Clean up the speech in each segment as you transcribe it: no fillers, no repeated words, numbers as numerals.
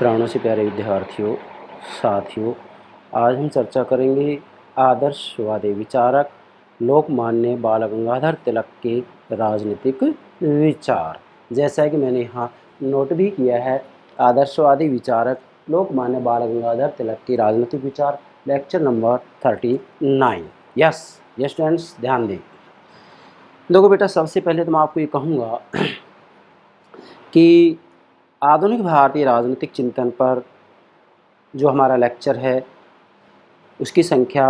प्राणों से प्यारे विद्यार्थियों, साथियों, आज हम चर्चा करेंगे आदर्शवादी विचारक लोकमान्य बाल गंगाधर तिलक के राजनीतिक विचार। जैसा कि मैंने यहाँ नोट भी किया है, आदर्शवादी विचारक लोकमान्य बाल गंगाधर तिलक के राजनीतिक विचार, लेक्चर नंबर 39। यस स्टूडेंट्स, ध्यान दें। देखो बेटा, सबसे पहले तो मैं आपको ये कहूँगा कि आधुनिक भारतीय राजनीतिक चिंतन पर जो हमारा लेक्चर है उसकी संख्या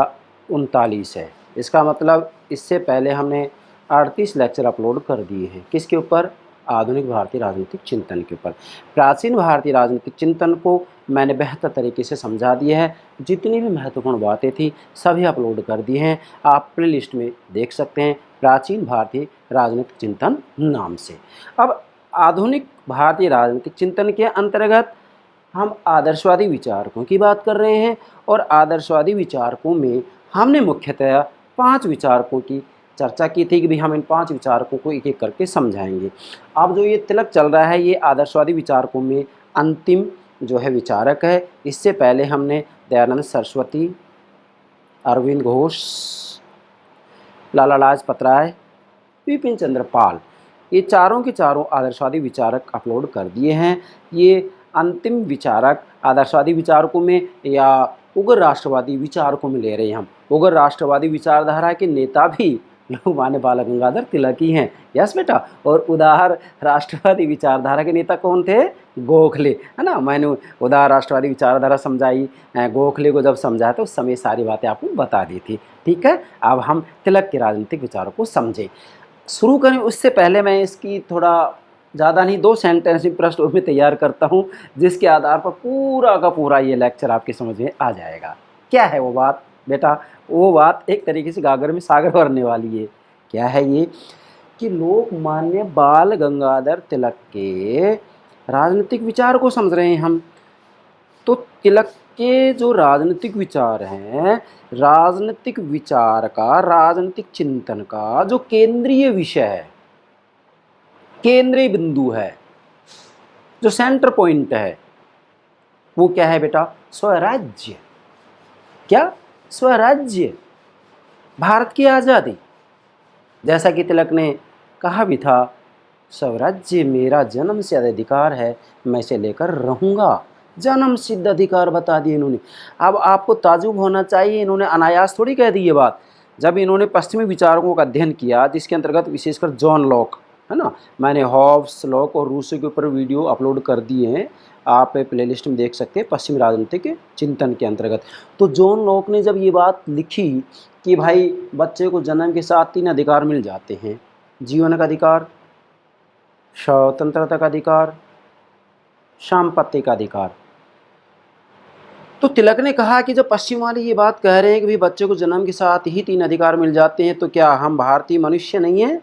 39 है। इसका मतलब इससे पहले हमने 38 लेक्चर अपलोड कर दिए हैं। किसके ऊपर? आधुनिक भारतीय राजनीतिक चिंतन के ऊपर। प्राचीन भारतीय राजनीतिक चिंतन को मैंने बेहतर तरीके से समझा दिया है। जितनी भी महत्वपूर्ण बातें थी सभी अपलोड कर दिए हैं, आप प्ले लिस्ट में देख सकते हैं, प्राचीन भारतीय राजनीतिक चिंतन नाम से। अब आधुनिक भारतीय राजनीतिक चिंतन के अंतर्गत हम आदर्शवादी विचारकों की बात कर रहे हैं और आदर्शवादी विचारकों में हमने मुख्यतः 5 विचारकों की चर्चा की थी कि भाई हम इन 5 विचारकों को एक एक करके समझाएंगे। अब जो ये तिलक चल रहा है ये आदर्शवादी विचारकों में अंतिम जो है विचारक है। इससे पहले हमने दयानंद सरस्वती, अरविंद घोष, लाला लाजपत राय, विपिन चंद्र पाल, ये चारों के चारों आदर्शवादी विचारक अपलोड कर दिए हैं। ये अंतिम विचारक आदर्शवादी विचारकों में या उग्र राष्ट्रवादी विचारकों में ले रहे हैं हम। उग्र राष्ट्रवादी विचारधारा के नेता भी लोकमान्य बाल गंगाधर तिलक ही हैं। यस बेटा। और उदार राष्ट्रवादी विचारधारा के नेता कौन थे? गोखले, है ना। मैंने उदार राष्ट्रवादी विचारधारा समझाई, गोखले को जब समझाया तो उस समय सारी बातें आपको बता दी थी। ठीक है, अब हम तिलक के राजनीतिक विचारों को समझें। शुरू करें उससे पहले मैं इसकी थोड़ा ज़्यादा नहीं 2 सेंटेंस पृष्ठभूमि में तैयार करता हूँ, जिसके आधार पर पूरा का पूरा ये लेक्चर आपके समझ में आ जाएगा। क्या है वो बात बेटा? वो बात एक तरीके से गागर में सागर भरने वाली है। क्या है ये? कि लोकमान्य बाल गंगाधर तिलक के राजनीतिक विचार को समझ रहे हैं हम। तो तिलक के जो राजनीतिक विचार हैं, राजनीतिक विचार का, राजनीतिक चिंतन का जो केंद्रीय विषय है, केंद्रीय बिंदु है, जो सेंटर पॉइंट है, वो क्या है बेटा? स्वराज्य। क्या? स्वराज्य, भारत की आज़ादी। जैसा कि तिलक ने कहा भी था, स्वराज्य मेरा जन्म सिद्ध अधिकार है, मैं इसे लेकर रहूँगा। जन्म सिद्ध अधिकार बता दिए इन्होंने। अब आपको ताजुब होना चाहिए, इन्होंने अनायास थोड़ी कह दी ये बात। जब इन्होंने पश्चिमी विचारकों का अध्ययन किया, जिसके अंतर्गत विशेषकर जॉन लॉक, है ना, मैंने हॉब्स, लॉक और रूसो के ऊपर वीडियो अपलोड कर दिए हैं, आप प्लेलिस्ट में देख सकते हैं, पश्चिमी राजनीतिक चिंतन के अंतर्गत। तो जॉन लॉक ने जब ये बात लिखी कि भाई बच्चे को जन्म के साथ 3 अधिकार मिल जाते हैं, जीवन का अधिकार, स्वतंत्रता का अधिकार, संपत्ति का अधिकार। तो तिलक ने कहा कि जब पश्चिम वाले ये बात कह रहे हैं कि भाई बच्चे को जन्म के साथ ही 3 अधिकार मिल जाते हैं, तो क्या हम भारतीय मनुष्य नहीं हैं?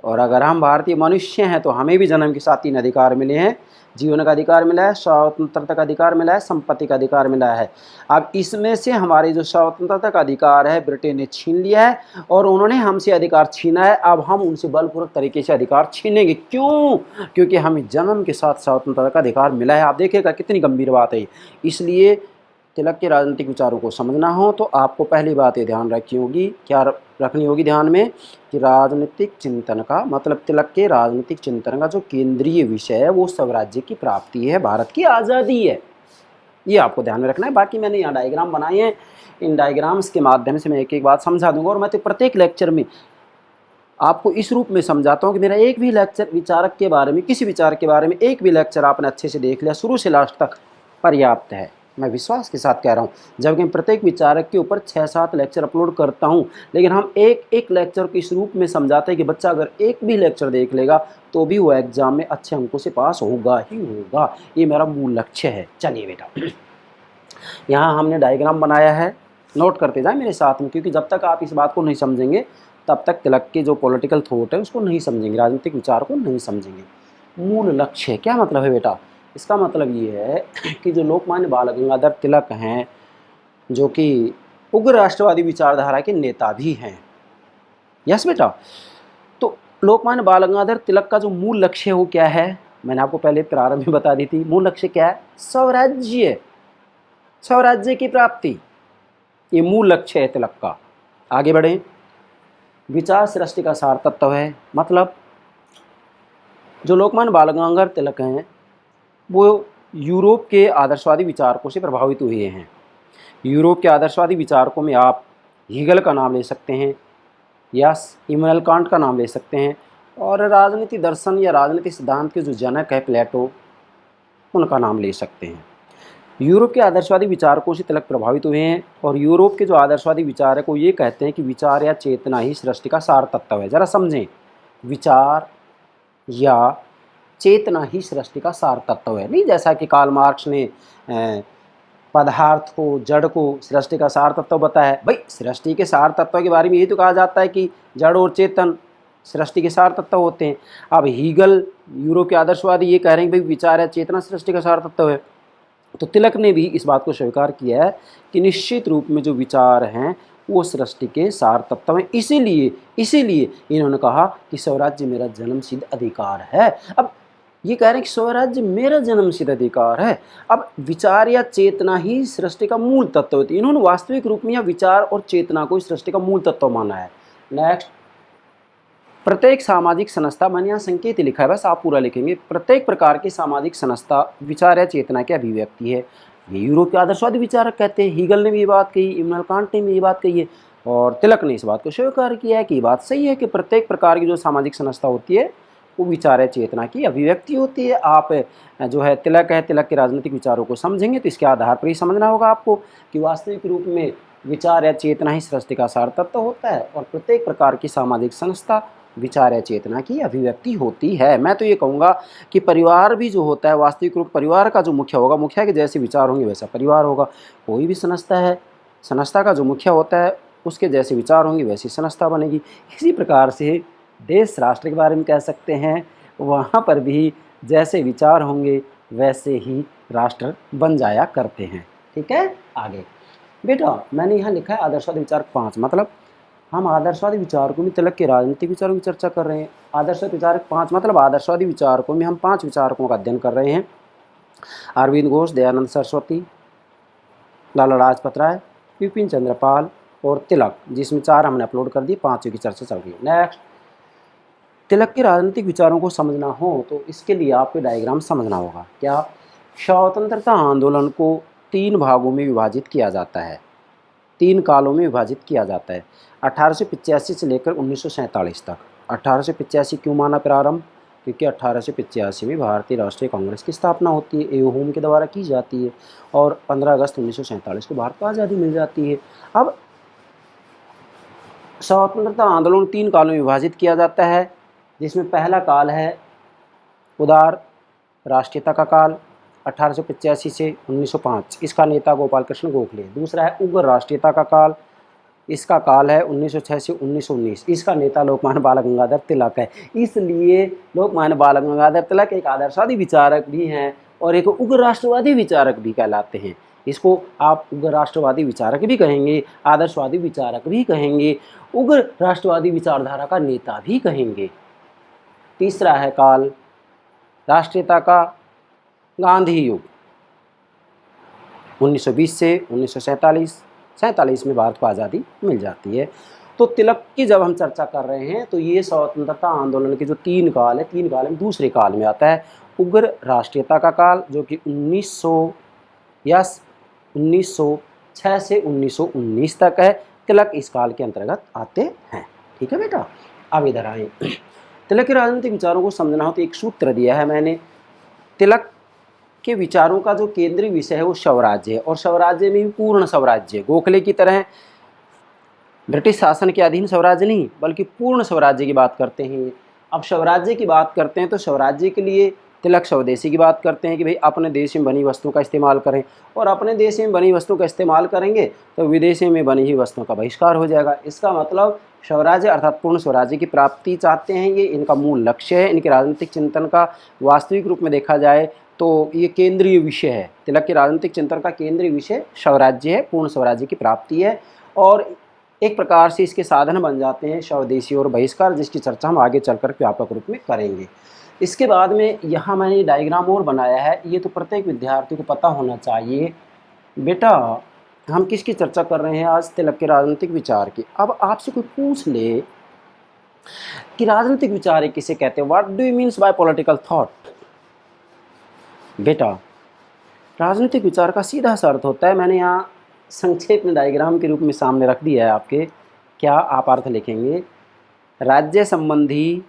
और अगर हम भारतीय मनुष्य हैं तो हमें भी जन्म के साथ 3 अधिकार मिले हैं। जीवन का अधिकार मिला है, स्वतंत्रता का अधिकार मिला है, संपत्ति का अधिकार मिला है। अब इसमें से हमारे जो स्वतंत्रता का अधिकार है ब्रिटेन ने छीन लिया है और उन्होंने हमसे अधिकार छीना है। अब हम उनसे बलपूर्वक तरीके से अधिकार छीनेंगे। क्यों? क्योंकि हमें जन्म के साथ स्वतंत्रता का अधिकार मिला है। आप देखिएगा कितनी गंभीर बात है। इसलिए तिलक के राजनीतिक विचारों को समझना हो तो आपको पहली बात ये ध्यान रखनी होगी, क्या रखनी होगी ध्यान में, कि राजनीतिक चिंतन का मतलब तिलक के राजनीतिक चिंतन का जो केंद्रीय विषय है वो स्वराज्य की प्राप्ति है, भारत की आज़ादी है। ये आपको ध्यान में रखना है। बाकी मैंने यहाँ डायग्राम बनाए हैं, इन डायग्राम्स के माध्यम से मैं एक एक बात समझा दूंगा और मैं तो प्रत्येक लेक्चर में आपको इस रूप में समझाता हूँ कि मेरा एक भी लेक्चर विचारक के बारे में, किसी विचार के बारे में एक भी लेक्चर आपने अच्छे से देख लिया शुरू से लास्ट तक, पर्याप्त है। मैं विश्वास के साथ कह रहा हूँ। जबकि प्रत्येक विचारक के ऊपर 6-7 लेक्चर अपलोड करता हूँ, लेकिन हम एक एक लेक्चर को इस रूप में समझाते हैं कि बच्चा अगर एक भी लेक्चर देख लेगा तो भी वो एग्जाम में अच्छे अंकों से पास होगा ही होगा। ये मेरा मूल लक्ष्य है। चलिए बेटा, यहाँ हमने डायग्राम बनाया है, नोट करते जाए मेरे साथ में, क्योंकि जब तक आप इस बात को नहीं समझेंगे तब तक तिलक के जो पॉलिटिकल थॉट है उसको नहीं समझेंगे, राजनीतिक विचार को नहीं समझेंगे। मूल लक्ष्य क्या मतलब है बेटा? इसका मतलब ये है कि जो लोकमान्य बाल गंगाधर तिलक हैं, जो कि उग्र राष्ट्रवादी विचारधारा के नेता भी हैं। यस बेटा। तो लोकमान्य बाल गंगाधर तिलक का जो मूल लक्ष्य है वो क्या है? मैंने आपको पहले प्रारंभ में बता दी थी। मूल लक्ष्य क्या है? स्वराज्य, स्वराज्य की प्राप्ति, ये मूल लक्ष्य है तिलक का। आगे बढ़ें। विचार सृष्टि का सार तत्व है, मतलब जो लोकमान्य बाल गंगाधर तिलक हैं वो यूरोप के आदर्शवादी विचारकों से प्रभावित हुए हैं। यूरोप के आदर्शवादी विचारकों में आप हीगल का नाम ले सकते हैं या इमैनुएल कांट का नाम ले सकते हैं, और राजनीति दर्शन या राजनीति सिद्धांत के जो जनक है प्लेटो, उनका नाम ले सकते हैं। यूरोप के आदर्शवादी विचारकों से तिलक प्रभावित हुए हैं, और यूरोप के जो आदर्शवादी विचारक वो ये कहते हैं कि विचार या चेतना ही सृष्टि का सार तत्व है। ज़रा समझें, विचार या चेतना ही सृष्टि का सार तत्व है। नहीं जैसा कि कार्ल मार्क्स ने पदार्थ को, जड़ को सृष्टि का सार तत्व बताया है। भाई सृष्टि के सार तत्व के बारे में यही तो कहा जाता है कि जड़ और चेतन सृष्टि के सार तत्व होते हैं। अब हीगल, यूरोप के आदर्शवादी, ये कह रहे हैं भाई विचार या चेतना सृष्टि का सार तत्व है। तो तिलक ने भी इस बात को स्वीकार किया है कि निश्चित रूप में जो विचार हैं वो सृष्टि के सार तत्व हैं। इसीलिए इन्होंने कहा कि स्वराज्य मेरा जन्मसिद्ध अधिकार है। अब ये कह रहे हैं कि स्वराज्य मेरा जन्मसिद्ध अधिकार है। अब विचार या चेतना ही सृष्टि का मूल तत्व होती है। इन्होंने वास्तविक रूप में यह विचार और चेतना को सृष्टि का मूल तत्व माना है। नेक्स्ट, प्रत्येक सामाजिक संस्था, मैंने यहाँ संकेत लिखा है, बस आप पूरा लिखेंगे। प्रत्येक प्रकार की सामाजिक संस्था विचार या चेतना की अभिव्यक्ति है। ये यूरोप के आदर्शवादी विचारक कहते हैं। हीगल ने भी ये बात कही, इमैनुएल कांट ने भी ये बात कही है, और तिलक ने इस बात को स्वीकार किया है कि ये बात सही है कि प्रत्येक प्रकार की जो सामाजिक संस्था होती है वो विचार या चेतना की अभिव्यक्ति होती है। आप जो है तिलक के राजनीतिक विचारों को समझेंगे तो इसके आधार पर ही समझना होगा आपको कि वास्तविक रूप में विचार या चेतना ही सृष्टि का सार तत्व होता है, और प्रत्येक प्रकार की सामाजिक संस्था विचार या चेतना की अभिव्यक्ति होती है। मैं तो ये कहूँगा कि परिवार भी जो होता है, वास्तविक रूप परिवार का जो मुखिया होगा, मुखिया के जैसे विचार होंगे वैसा परिवार होगा। कोई भी संस्था है, संस्था का जो मुखिया होता है उसके जैसे विचार होंगे वैसी संस्था बनेगी। इसी प्रकार से देश राष्ट्र के बारे में कह सकते हैं, वहाँ पर भी जैसे विचार होंगे वैसे ही राष्ट्र बन जाया करते हैं। ठीक है, आगे बेटा मैंने यहाँ लिखा है आदर्शवादी विचार 5, मतलब हम आदर्शवादी विचारकों में तिलक के राजनीतिक विचारों की चर्चा कर रहे हैं। आदर्शवादी विचारक 5, मतलब आदर्शवादी विचारकों में हम 5 विचारकों का अध्ययन कर रहे हैं। अरविंद घोष, दयानंद सरस्वती, लाला लाजपत राय, विपिन चंद्र पाल और तिलक, जिसमें 4 हमने अपलोड कर दी, 5 की चर्चा चल रही है। नेक्स्ट, तिलक के राजनीतिक विचारों को समझना हो तो इसके लिए आपको डायग्राम समझना होगा। क्या? स्वतंत्रता आंदोलन को 3 भागों में विभाजित किया जाता है, 3 कालों में विभाजित किया जाता है, 1885 से लेकर 1947 तक। 1885 क्यों माना प्रारंभ? क्योंकि 1885 में भारतीय राष्ट्रीय कांग्रेस की स्थापना होती है, एओ होम के द्वारा की जाती है, और 15 अगस्त 1947 को भारत को आज़ादी मिल जाती है। अब स्वतंत्रता आंदोलन 3 कालों में विभाजित किया जाता है, जिसमें पहला काल है उदार राष्ट्रीयता का काल 1885 से 1905, इसका नेता गोपाल कृष्ण गोखले। दूसरा है उग्र राष्ट्रीयता का काल, इसका काल है 1906 से 1919, इसका नेता लोकमान्य बाल गंगाधर तिलक है। इसलिए लोकमान्य बाल गंगाधर तिलक एक आदर्शवादी विचारक भी हैं और एक उग्र राष्ट्रवादी विचारक भी कहलाते हैं। इसको आप उग्र राष्ट्रवादी विचारक भी कहेंगे, आदर्शवादी विचारक भी कहेंगे, उग्र राष्ट्रवादी विचारधारा का नेता भी कहेंगे। तीसरा है काल राष्ट्रीयता का, गांधी युग 1920 से 1947 में भारत को आज़ादी मिल जाती है। तो तिलक की जब हम चर्चा कर रहे हैं तो ये स्वतंत्रता आंदोलन के जो 3 काल है, 3 काल में दूसरे काल में आता है उग्र राष्ट्रीयता का काल, जो कि 1906 से 1919 तक है। तिलक इस काल के अंतर्गत आते हैं। ठीक है बेटा, अब इधर आए। तिलक के राजनीतिक विचारों को समझना हो तो एक सूत्र दिया है मैंने। तिलक के विचारों का जो केंद्रीय विषय है वो स्वराज्य है, और स्वराज्य में भी पूर्ण स्वराज्य, गोखले की तरह ब्रिटिश शासन के अधीन स्वराज्य नहीं बल्कि पूर्ण स्वराज्य की बात करते हैं। अब स्वराज्य की बात करते हैं तो स्वराज्य के लिए तिलक स्वदेशी की बात करते हैं कि भाई अपने देश में बनी वस्तुओं का इस्तेमाल करें, और अपने देश में बनी वस्तुओं का इस्तेमाल करेंगे तो विदेशी में बनी हुई वस्तुओं का बहिष्कार हो जाएगा। इसका मतलब स्वराज्य अर्थात पूर्ण स्वराज्य की प्राप्ति चाहते हैं, ये इनका मूल लक्ष्य है। इनके राजनीतिक चिंतन का वास्तविक रूप में देखा जाए तो ये केंद्रीय विषय है। तिलक के राजनीतिक चिंतन का केंद्रीय विषय स्वराज्य है, पूर्ण स्वराज्य की प्राप्ति है, और एक प्रकार से इसके साधन बन जाते हैं स्वदेशी और बहिष्कार, जिसकी चर्चा हम आगे चलकर व्यापक रूप में करेंगे। इसके बाद में यहाँ मैंने डायग्राम और बनाया है, ये तो प्रत्येक विद्यार्थी को पता होना चाहिए। बेटा हम किसकी चर्चा कर रहे हैं आज? तिलक के राजनीतिक विचार की। अब आपसे कोई पूछ ले कि राजनीतिक विचार किसे कहते हैं, what do you means by political thought? बेटा राजनीतिक विचार का सीधा सा अर्थ होता है, मैंने यहाँ संक्षेप में डायग्राम के रूप में सामने रख दिया है आपके, क्या आप अर्थ लिखेंगे? राज्य संबंधी,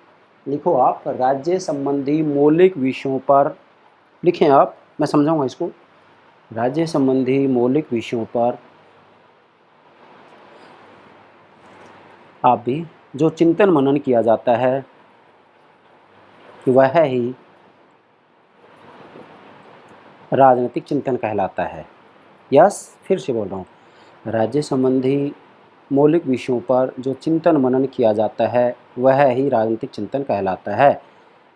लिखो आप, राज्य संबंधी मौलिक विषयों पर लिखें आप, मैं समझाऊंगा इसको। राज्य संबंधी मौलिक विषयों पर आप भी जो चिंतन मनन किया जाता है वह ही राजनीतिक चिंतन कहलाता है। यस, फिर से बोल रहा हूँ, राज्य संबंधी मौलिक विषयों पर जो चिंतन मनन किया जाता है वह ही राजनीतिक चिंतन कहलाता है।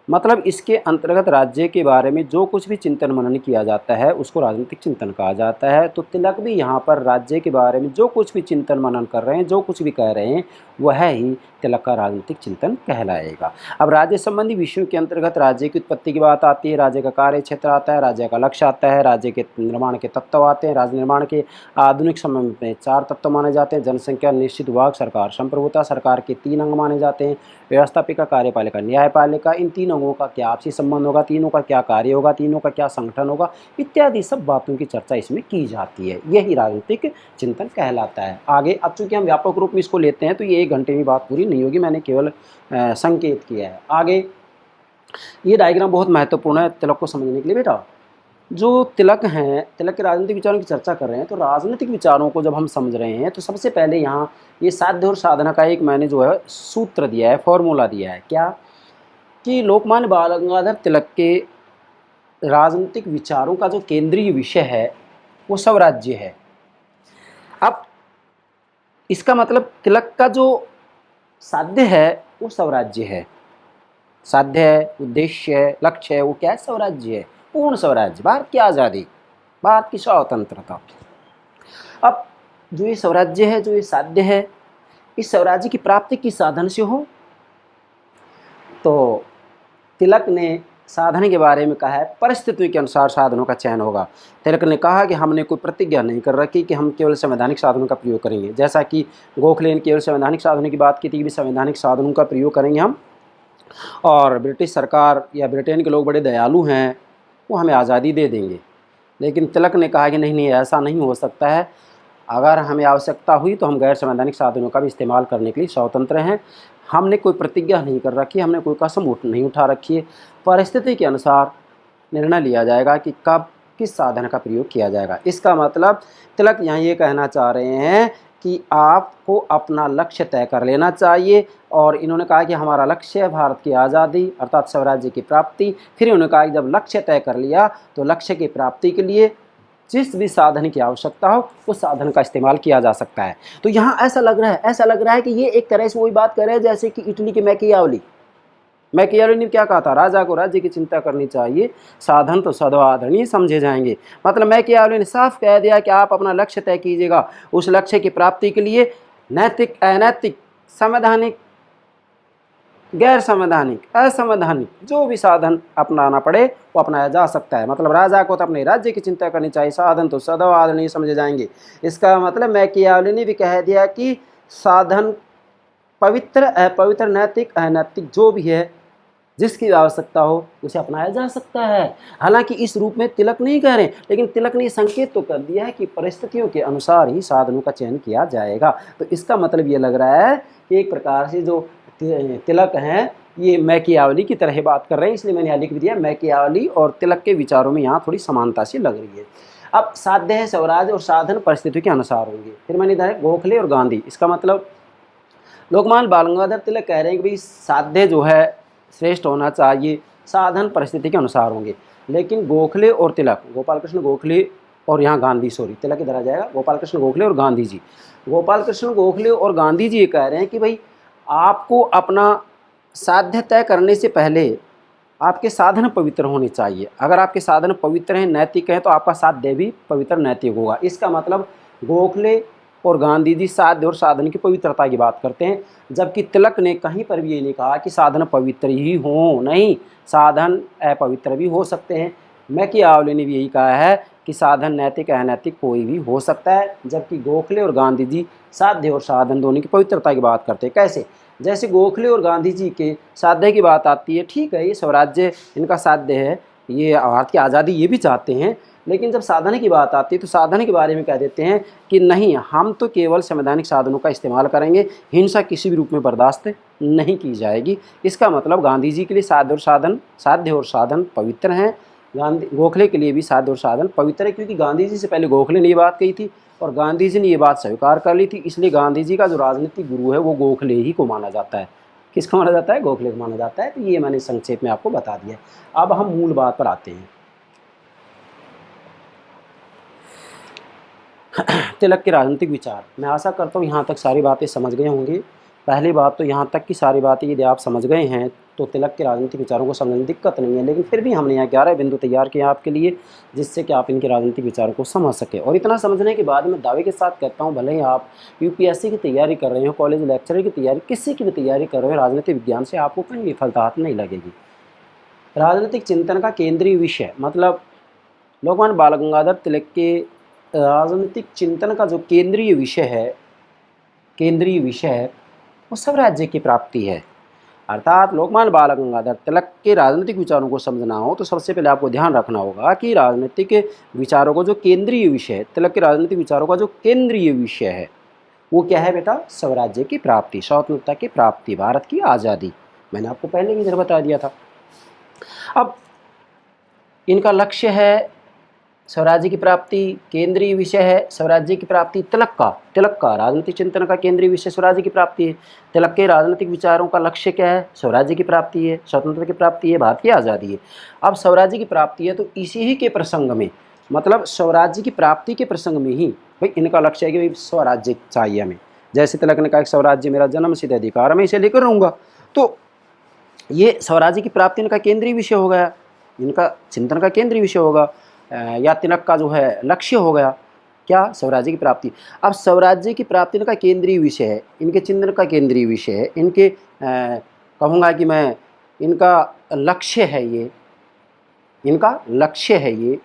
मतलब इसके अंतर्गत राज्य के बारे में जो कुछ भी चिंतन मनन किया जाता है उसको राजनीतिक चिंतन कहा जाता है। तो तिलक भी यहाँ पर राज्य के बारे में जो कुछ भी चिंतन मनन कर रहे हैं, जो कुछ भी कह रहे हैं, वह ही तिलक का राजनीतिक चिंतन कहलाएगा। अब राज्य संबंधी विषयों के अंतर्गत राज्य की उत्पत्ति की बात आती है, राज्य का कार्य क्षेत्र आता है, राज्य का लक्ष्य आता है, राज्य के निर्माण के तत्व आते हैं। राज्य निर्माण के आधुनिक समय में 4 तत्व माने जाते हैं: जनसंख्या, निश्चित विभाग, सरकार, संप्रभुता। सरकार के 3 अंग माने जाते हैं: व्यवस्थापिका, कार्यपालिका, न्यायपालिका। इन 3 अंगों का क्या आपसी संबंध होगा, तीनों का क्या कार्य होगा, तीनों का क्या संगठन होगा, इत्यादि सब बातों की चर्चा इसमें की जाती है। यही राजनीतिक चिंतन कहलाता है। आगे अब चूंकि हम व्यापक रूप में इसको लेते हैं तो ये 1 घंटे में बात पूरी नहीं होगी, मैंने केवल संकेत किया है। आगे ये डायग्राम बहुत महत्वपूर्ण है तिलक को समझने के लिए। बेटा जो तिलक हैं, तिलक के राजनीतिक विचारों की चर्चा कर रहे हैं, तो राजनीतिक विचारों को जब हम समझ रहे हैं तो सबसे पहले यहाँ ये साध्य और साधना का एक मैंने जो है सूत्र दिया है, फॉर्मूला दिया है। क्या कि लोकमान्य बाल गंगाधर तिलक के राजनीतिक विचारों का जो केंद्रीय विषय है वो स्वराज्य है। अब इसका मतलब तिलक का जो साध्य है वो स्वराज्य है। साध्य है, उद्देश्य है, लक्ष्य है, वो क्या है? स्वराज्य है, पूर्ण स्वराज्य, भारत की आज़ादी, भारत की स्वतंत्रता। अब जो ये स्वराज्य है, जो ये साध्य है, इस स्वराज्य की प्राप्ति किस साधन से हो? तो तिलक ने साधन के बारे में कहा है परिस्थिति के अनुसार साधनों का चयन होगा। तिलक ने कहा कि हमने कोई प्रतिज्ञा नहीं कर रखी कि हम केवल संवैधानिक साधनों का प्रयोग करेंगे, जैसा कि गोखले ने केवल संवैधानिक साधनों की बात की थी कि संवैधानिक साधनों का प्रयोग करेंगे हम, और ब्रिटिश सरकार या ब्रिटेन के लोग बड़े दयालु हैं, वो हमें आज़ादी दे देंगे। लेकिन तिलक ने कहा कि नहीं नहीं, ऐसा नहीं हो सकता है, अगर हमें आवश्यकता हुई तो हम गैर संवैधानिक साधनों का भी इस्तेमाल करने के लिए स्वतंत्र हैं। हमने कोई प्रतिज्ञा नहीं कर रखी, हमने कोई कसम नहीं उठा रखी है। परिस्थिति के अनुसार निर्णय लिया जाएगा कि कब किस साधन का प्रयोग किया जाएगा। इसका मतलब तिलक यहाँ ये कहना चाह रहे हैं कि आपको अपना लक्ष्य तय कर लेना चाहिए, और इन्होंने कहा कि हमारा लक्ष्य है भारत की आज़ादी अर्थात स्वराज्य की प्राप्ति। फिर इन्होंने कहा कि जब लक्ष्य तय कर लिया तो लक्ष्य की प्राप्ति के लिए जिस भी साधन की आवश्यकता हो उस साधन का इस्तेमाल किया जा सकता है। तो यहाँ ऐसा लग रहा है कि ये एक तरह से वही बात कर रहे हैं जैसे कि इटली के मैकियावेली ने क्या कहा था? राजा को राज्य की चिंता करनी चाहिए, साधन तो सदैव आदरणीय समझे जाएंगे। मतलब मैकियावेली ने साफ कह दिया कि आप अपना लक्ष्य तय कीजिएगा, उस लक्ष्य की प्राप्ति के लिए नैतिक, अनैतिक, संवैधानिक, गैर संवैधानिक, असंवैधानिक जो भी साधन अपनाना पड़े वो अपनाया जा सकता है। मतलब राजा को तो अपने राज्य की चिंता करनी चाहिए, साधन तो सदैव आदरणीय समझे जाएंगे। इसका मतलब मैकियावेली ने भी कह दिया कि साधन पवित्र, अपवित्र, नैतिक, अनैतिक जो भी है, जिसकी आवश्यकता हो उसे अपनाया जा सकता है। हालांकि इस रूप में तिलक नहीं कह रहे, लेकिन तिलक ने संकेत तो कर दिया है कि परिस्थितियों के अनुसार ही साधनों का चयन किया जाएगा। तो इसका मतलब ये लग रहा है कि एक प्रकार से जो तिलक हैं ये मैकियावेली की तरह बात कर रहे हैं, इसलिए मैंने यहाँ लिख दिया मैकियावेली और तिलक के विचारों में यहाँ थोड़ी समानता सी लग रही है। अब साध्य है स्वराज और साधन परिस्थितियों के अनुसार होंगे। फिर मैंने इधर गोखले और गांधी, इसका मतलब लोकमान्य बाल गंगाधर तिलक कह रहे हैं कि भाई साध्य जो है श्रेष्ठ होना चाहिए, साधन परिस्थिति के अनुसार होंगे। लेकिन गोखले और तिलक, गोपाल कृष्ण गोखले और यहाँ गांधी, तिलक इधर आ जाएगा, गोपाल कृष्ण गोखले और गांधी जी, गोपाल कृष्ण गोखले और गांधी जी ये कह रहे हैं कि भाई आपको अपना साध्य तय करने से पहले आपके साधन पवित्र होने चाहिए। अगर आपके साधन पवित्र हैं, नैतिक हैं, तो आपका साध्य भी पवित्र नैतिक होगा। इसका मतलब गोखले और गांधी जी साध्य और साधन की पवित्रता की बात करते हैं, जबकि तिलक ने कहीं पर भी ये नहीं कहा कि साधन पवित्र ही हो। नहीं, साधन अपवित्र भी हो सकते हैं। मैकियावली ने भी यही कहा है कि साधन नैतिक अनैतिक कोई भी हो सकता है, जबकि गोखले और गांधी जी साध्य और साधन दोनों की पवित्रता की बात करते हैं। कैसे? जैसे गोखले और गांधी जी के साध्य की बात आती है, ठीक है ये स्वराज्य इनका साध्य है, ये भारत की आज़ादी ये भी चाहते हैं, लेकिन जब साधन की बात आती है तो साधन के बारे में कह देते हैं कि नहीं, हम तो केवल संवैधानिक साधनों का इस्तेमाल करेंगे, हिंसा किसी भी रूप में बर्दाश्त नहीं की जाएगी। इसका मतलब गांधी जी के लिए साध्य और साधन पवित्र हैं, गोखले के लिए भी साध्य और साधन पवित्र है, क्योंकि गांधी जी से पहले गोखले ने ये बात कही थी और गांधी जी ने ये बात स्वीकार कर ली थी। इसलिए गांधी जी का जो राजनीतिक गुरु है वो गोखले ही को माना जाता है। किसको माना जाता है? गोखले को माना जाता है। तो ये मैंने संक्षेप में आपको बता दिया। अब हम मूल बात पर आते हैं। तिलक के राजनीतिक विचार। मैं आशा करता हूँ यहाँ तक सारी बातें समझ गए होंगे। पहली बात तो यहाँ तक की सारी बातें यदि आप समझ गए हैं तो तिलक के राजनीतिक विचारों को समझने में दिक्कत नहीं है, लेकिन फिर भी हमने यहाँ 11 बिंदु तैयार किए आपके लिए, जिससे कि आप इनके राजनीतिक विचारों को समझ सकें। और इतना समझने के बाद मैं दावे के साथ कहता हूँ, भले ही आप यूपीएससी की तैयारी कर रहे हो, कॉलेज लेक्चरर की तैयारी, किसी की भी तैयारी कर रहे हो, राजनीतिक विज्ञान से आपको कहीं विफलता हाथ नहीं लगेगी। राजनीतिक चिंतन का केंद्रीय विषय, मतलब लोकमान्य बाल गंगाधर तिलक के राजनीतिक चिंतन का जो केंद्रीय विषय है वो स्वराज्य की प्राप्ति है। अर्थात लोकमान्य बाल गंगाधर तिलक के राजनीतिक विचारों को समझना हो तो सबसे पहले आपको ध्यान रखना होगा कि राजनीतिक विचारों को जो केंद्रीय विषय है, तिलक के राजनीतिक विचारों का जो केंद्रीय विषय है वो क्या है बेटा? स्वराज्य की प्राप्ति, स्वतंत्रता की प्राप्ति, भारत की आज़ादी। मैंने आपको पहले भी इधर बता दिया था। अब इनका लक्ष्य है स्वराज्य की प्राप्ति, केंद्रीय विषय है स्वराज्य की प्राप्ति। तिलक का राजनीतिक चिंतन का केंद्रीय विषय स्वराज्य की प्राप्ति है। तिलक के राजनीतिक विचारों का लक्ष्य क्या है? स्वराज्य की प्राप्ति है, स्वतंत्रता की प्राप्ति है, भारत की आज़ादी है। अब स्वराज्य की प्राप्ति है तो इसी ही के प्रसंग में, मतलब स्वराज्य की प्राप्ति के प्रसंग में ही भाई इनका लक्ष्य है कि भाई स्वराज्य चाहिए हमें। जैसे तिलक ने कहा कि स्वराज्य मेरा जन्मसिद्ध अधिकार, मैं इसे लेकर रहूँगा, तो ये स्वराज्य की प्राप्ति इनका केंद्रीय विषय हो गया, इनका चिंतन का केंद्रीय विषय होगा, या तिलक का जो है लक्ष्य हो गया क्या? स्वराज्य की प्राप्ति। अब स्वराज्य की प्राप्ति इनका केंद्रीय विषय है, इनके चिंतन का केंद्रीय विषय है, इनके कहूँगा कि मैं इनका लक्ष्य है ये, इनका लक्ष्य है ये,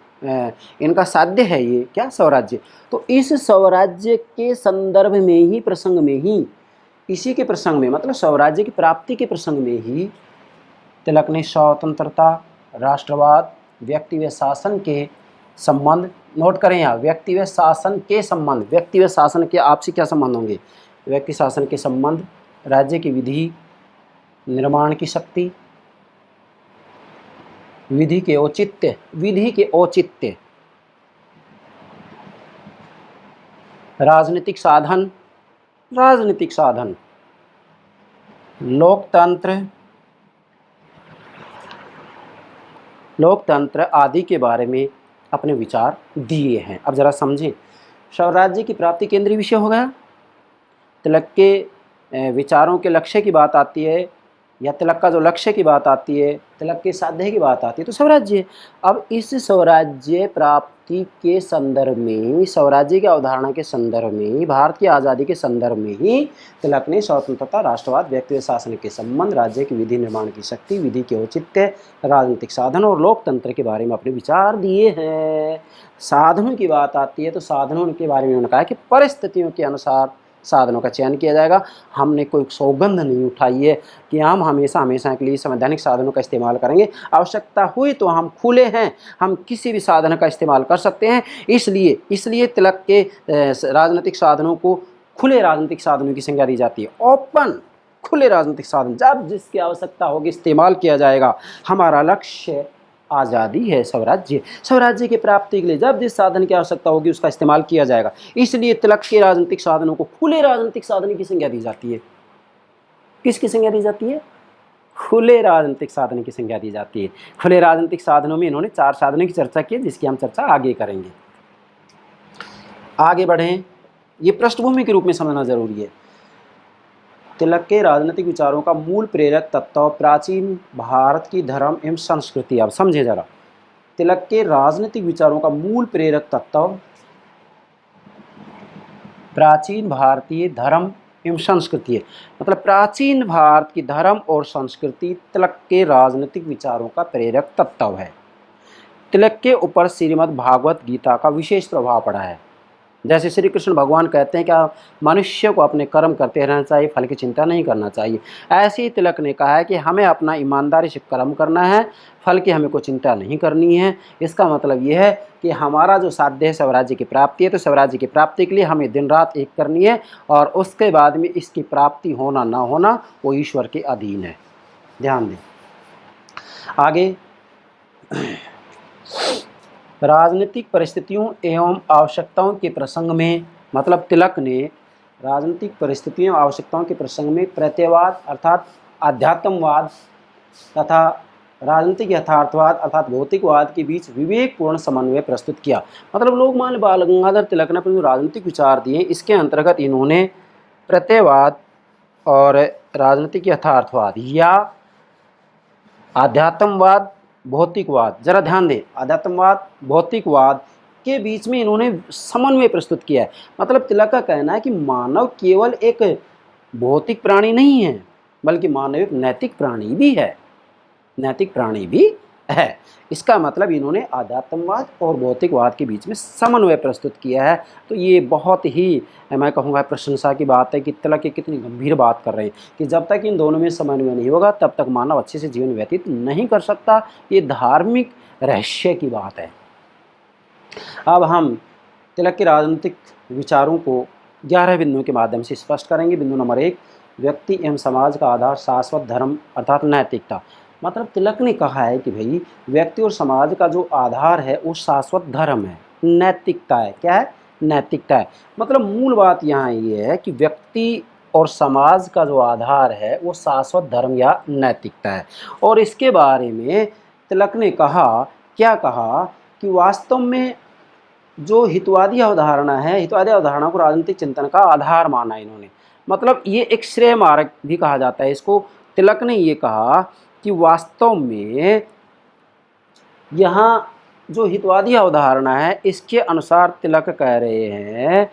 इनका साध्य है ये क्या? स्वराज्य। तो इस स्वराज्य के संदर्भ में ही, प्रसंग में ही, इसी के प्रसंग में, मतलब स्वराज्य की प्राप्ति के प्रसंग में ही तिलक ने स्वतंत्रता, राष्ट्रवाद, व्यक्ति व शासन के संबंध, नोट करें यहाँ, व्यक्ति व शासन के संबंध, व्यक्ति व शासन के आपसी क्या संबंध होंगे? व्यक्ति शासन के संबंध, राज्य की विधि निर्माण की शक्ति, विधि के औचित्य, राजनीतिक साधन, लोकतंत्र आदि के बारे में अपने विचार दिए हैं। अब ज़रा समझें, स्वराज्य की प्राप्ति केंद्रीय विषय हो गया, तिलक के विचारों के लक्ष्य की बात आती है, या तिलक का जो लक्ष्य की बात आती है, तिलक के साध्य की बात आती है, तो स्वराज्य। अब इस स्वराज्य प्राप्ति के संदर्भ में, स्वराज्य की अवधारणा के संदर्भ में, भारत की आज़ादी के संदर्भ में ही तिलक ने स्वतंत्रता, राष्ट्रवाद, व्यक्ति शासन के संबंध, राज्य की विधि निर्माण की शक्ति, विधि के औचित्य, राजनीतिक साधन और लोकतंत्र के बारे में अपने विचार दिए हैं। साधनों की बात आती है तो साधनों के बारे में उन्होंने कहा कि परिस्थितियों के अनुसार साधनों का चयन किया जाएगा। हमने कोई सौगंध नहीं उठाई है कि हम हमेशा के लिए संवैधानिक साधनों का इस्तेमाल करेंगे। आवश्यकता हुई तो हम खुले हैं, हम किसी भी साधन का इस्तेमाल कर सकते हैं। इसलिए तिलक के राजनीतिक साधनों को खुले राजनीतिक साधनों की संज्ञा दी जाती है। ओपन, खुले राजनीतिक साधन, जब जिसकी आवश्यकता होगी इस्तेमाल किया जाएगा। हमारा लक्ष्य आज़ादी है, स्वराज्य की प्राप्ति के लिए जब जिस साधन की आवश्यकता होगी उसका इस्तेमाल किया जाएगा। इसलिए तिलक के राजनीतिक साधनों को खुले राजनीतिक साधन की संज्ञा दी जाती है। किसकी संज्ञा दी जाती है? खुले राजनीतिक साधन की संज्ञा दी जाती है। खुले राजनीतिक साधनों में इन्होंने 4 साधनों की चर्चा की, जिसकी हम चर्चा आगे करेंगे। आगे बढ़ें, ये पृष्ठभूमि के रूप में समझना जरूरी है। तिलक के राजनीतिक विचारों का मूल प्रेरक तत्व प्राचीन भारत की धर्म एवं संस्कृति। अब समझे जरा, तिलक के राजनीतिक विचारों का मूल प्रेरक तत्व प्राचीन भारतीय धर्म एवं संस्कृति है, मतलब प्राचीन भारत की धर्म और संस्कृति तिलक के राजनीतिक विचारों का प्रेरक तत्व है। तिलक के ऊपर श्रीमद् भागवत गीता का विशेष प्रभाव पड़ा है। जैसे श्री कृष्ण भगवान कहते हैं कि मनुष्य को अपने कर्म करते रहना चाहिए, फल की चिंता नहीं करना चाहिए। ऐसे ही तिलक ने कहा है कि हमें अपना ईमानदारी से कर्म करना है, फल की हमें कोई चिंता नहीं करनी है। इसका मतलब ये है कि हमारा जो साध्य है स्वराज्य की प्राप्ति है, तो स्वराज्य की प्राप्ति के लिए हमें दिन रात एक करनी है, और उसके बाद में इसकी प्राप्ति होना ना होना वो ईश्वर के अधीन है। ध्यान दें। आगे राजनीतिक परिस्थितियों एवं आवश्यकताओं के प्रसंग में, मतलब तिलक ने राजनीतिक परिस्थितियों एवं आवश्यकताओं के प्रसंग में प्रत्ययवाद अर्थात आध्यात्मवाद तथा राजनीतिक यथार्थवाद अर्थात भौतिकवाद के बीच विवेकपूर्ण समन्वय प्रस्तुत किया। मतलब लोकमान्य बाल गंगाधर तिलक ने अपने जो राजनीतिक विचार दिए, इसके अंतर्गत इन्होंने प्रत्ययवाद और राजनीतिक यथार्थवाद या आध्यात्मवाद भौतिकवाद, जरा ध्यान दें, आध्यात्मवाद भौतिकवाद के बीच में इन्होंने समन्वय प्रस्तुत किया है। मतलब तिलक का कहना है कि मानव केवल एक भौतिक प्राणी नहीं है, बल्कि मानव एक नैतिक प्राणी भी है, नैतिक प्राणी भी है। इसका मतलब इन्होंने आध्यात्मवाद और भौतिकवाद के बीच में समन्वय प्रस्तुत किया है। तो ये बहुत ही, मैं कहूँगा, प्रशंसा की बात है कि तिलक कितनी गंभीर बात कर रहे हैं कि जब तक इन दोनों में समन्वय नहीं होगा तब तक मानव अच्छे से जीवन व्यतीत नहीं कर सकता। ये धार्मिक रहस्य की बात है। अब हम तिलक के राजनीतिक विचारों को 11 बिंदुओं के माध्यम से स्पष्ट करेंगे। बिंदु नंबर 1, व्यक्ति एवं समाज का आधार शाश्वत धर्म अर्थात नैतिकता। मतलब तिलक ने कहा है कि भाई व्यक्ति और समाज का जो आधार है वो शाश्वत धर्म है, नैतिकता है। क्या है? नैतिकता है। मतलब मूल बात यहाँ ये है कि व्यक्ति और समाज का जो आधार है वो शाश्वत धर्म या नैतिकता है। और इसके बारे में तिलक ने कहा, क्या कहा, कि वास्तव में जो हितवादी अवधारणा है, हितवादी अवधारणा को राजनीतिक चिंतन का आधार माना इन्होंने। मतलब ये एक श्रेय मार्ग भी कहा जाता है इसको। तिलक ने ये कहा कि वास्तव में यहाँ जो हितवादी अवधारणा है इसके अनुसार तिलक कह रहे हैं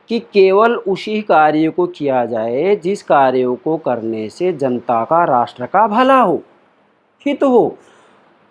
कि केवल उसी कार्य को किया जाए जिस कार्यों को करने से जनता का, राष्ट्र का भला हो, हित हो।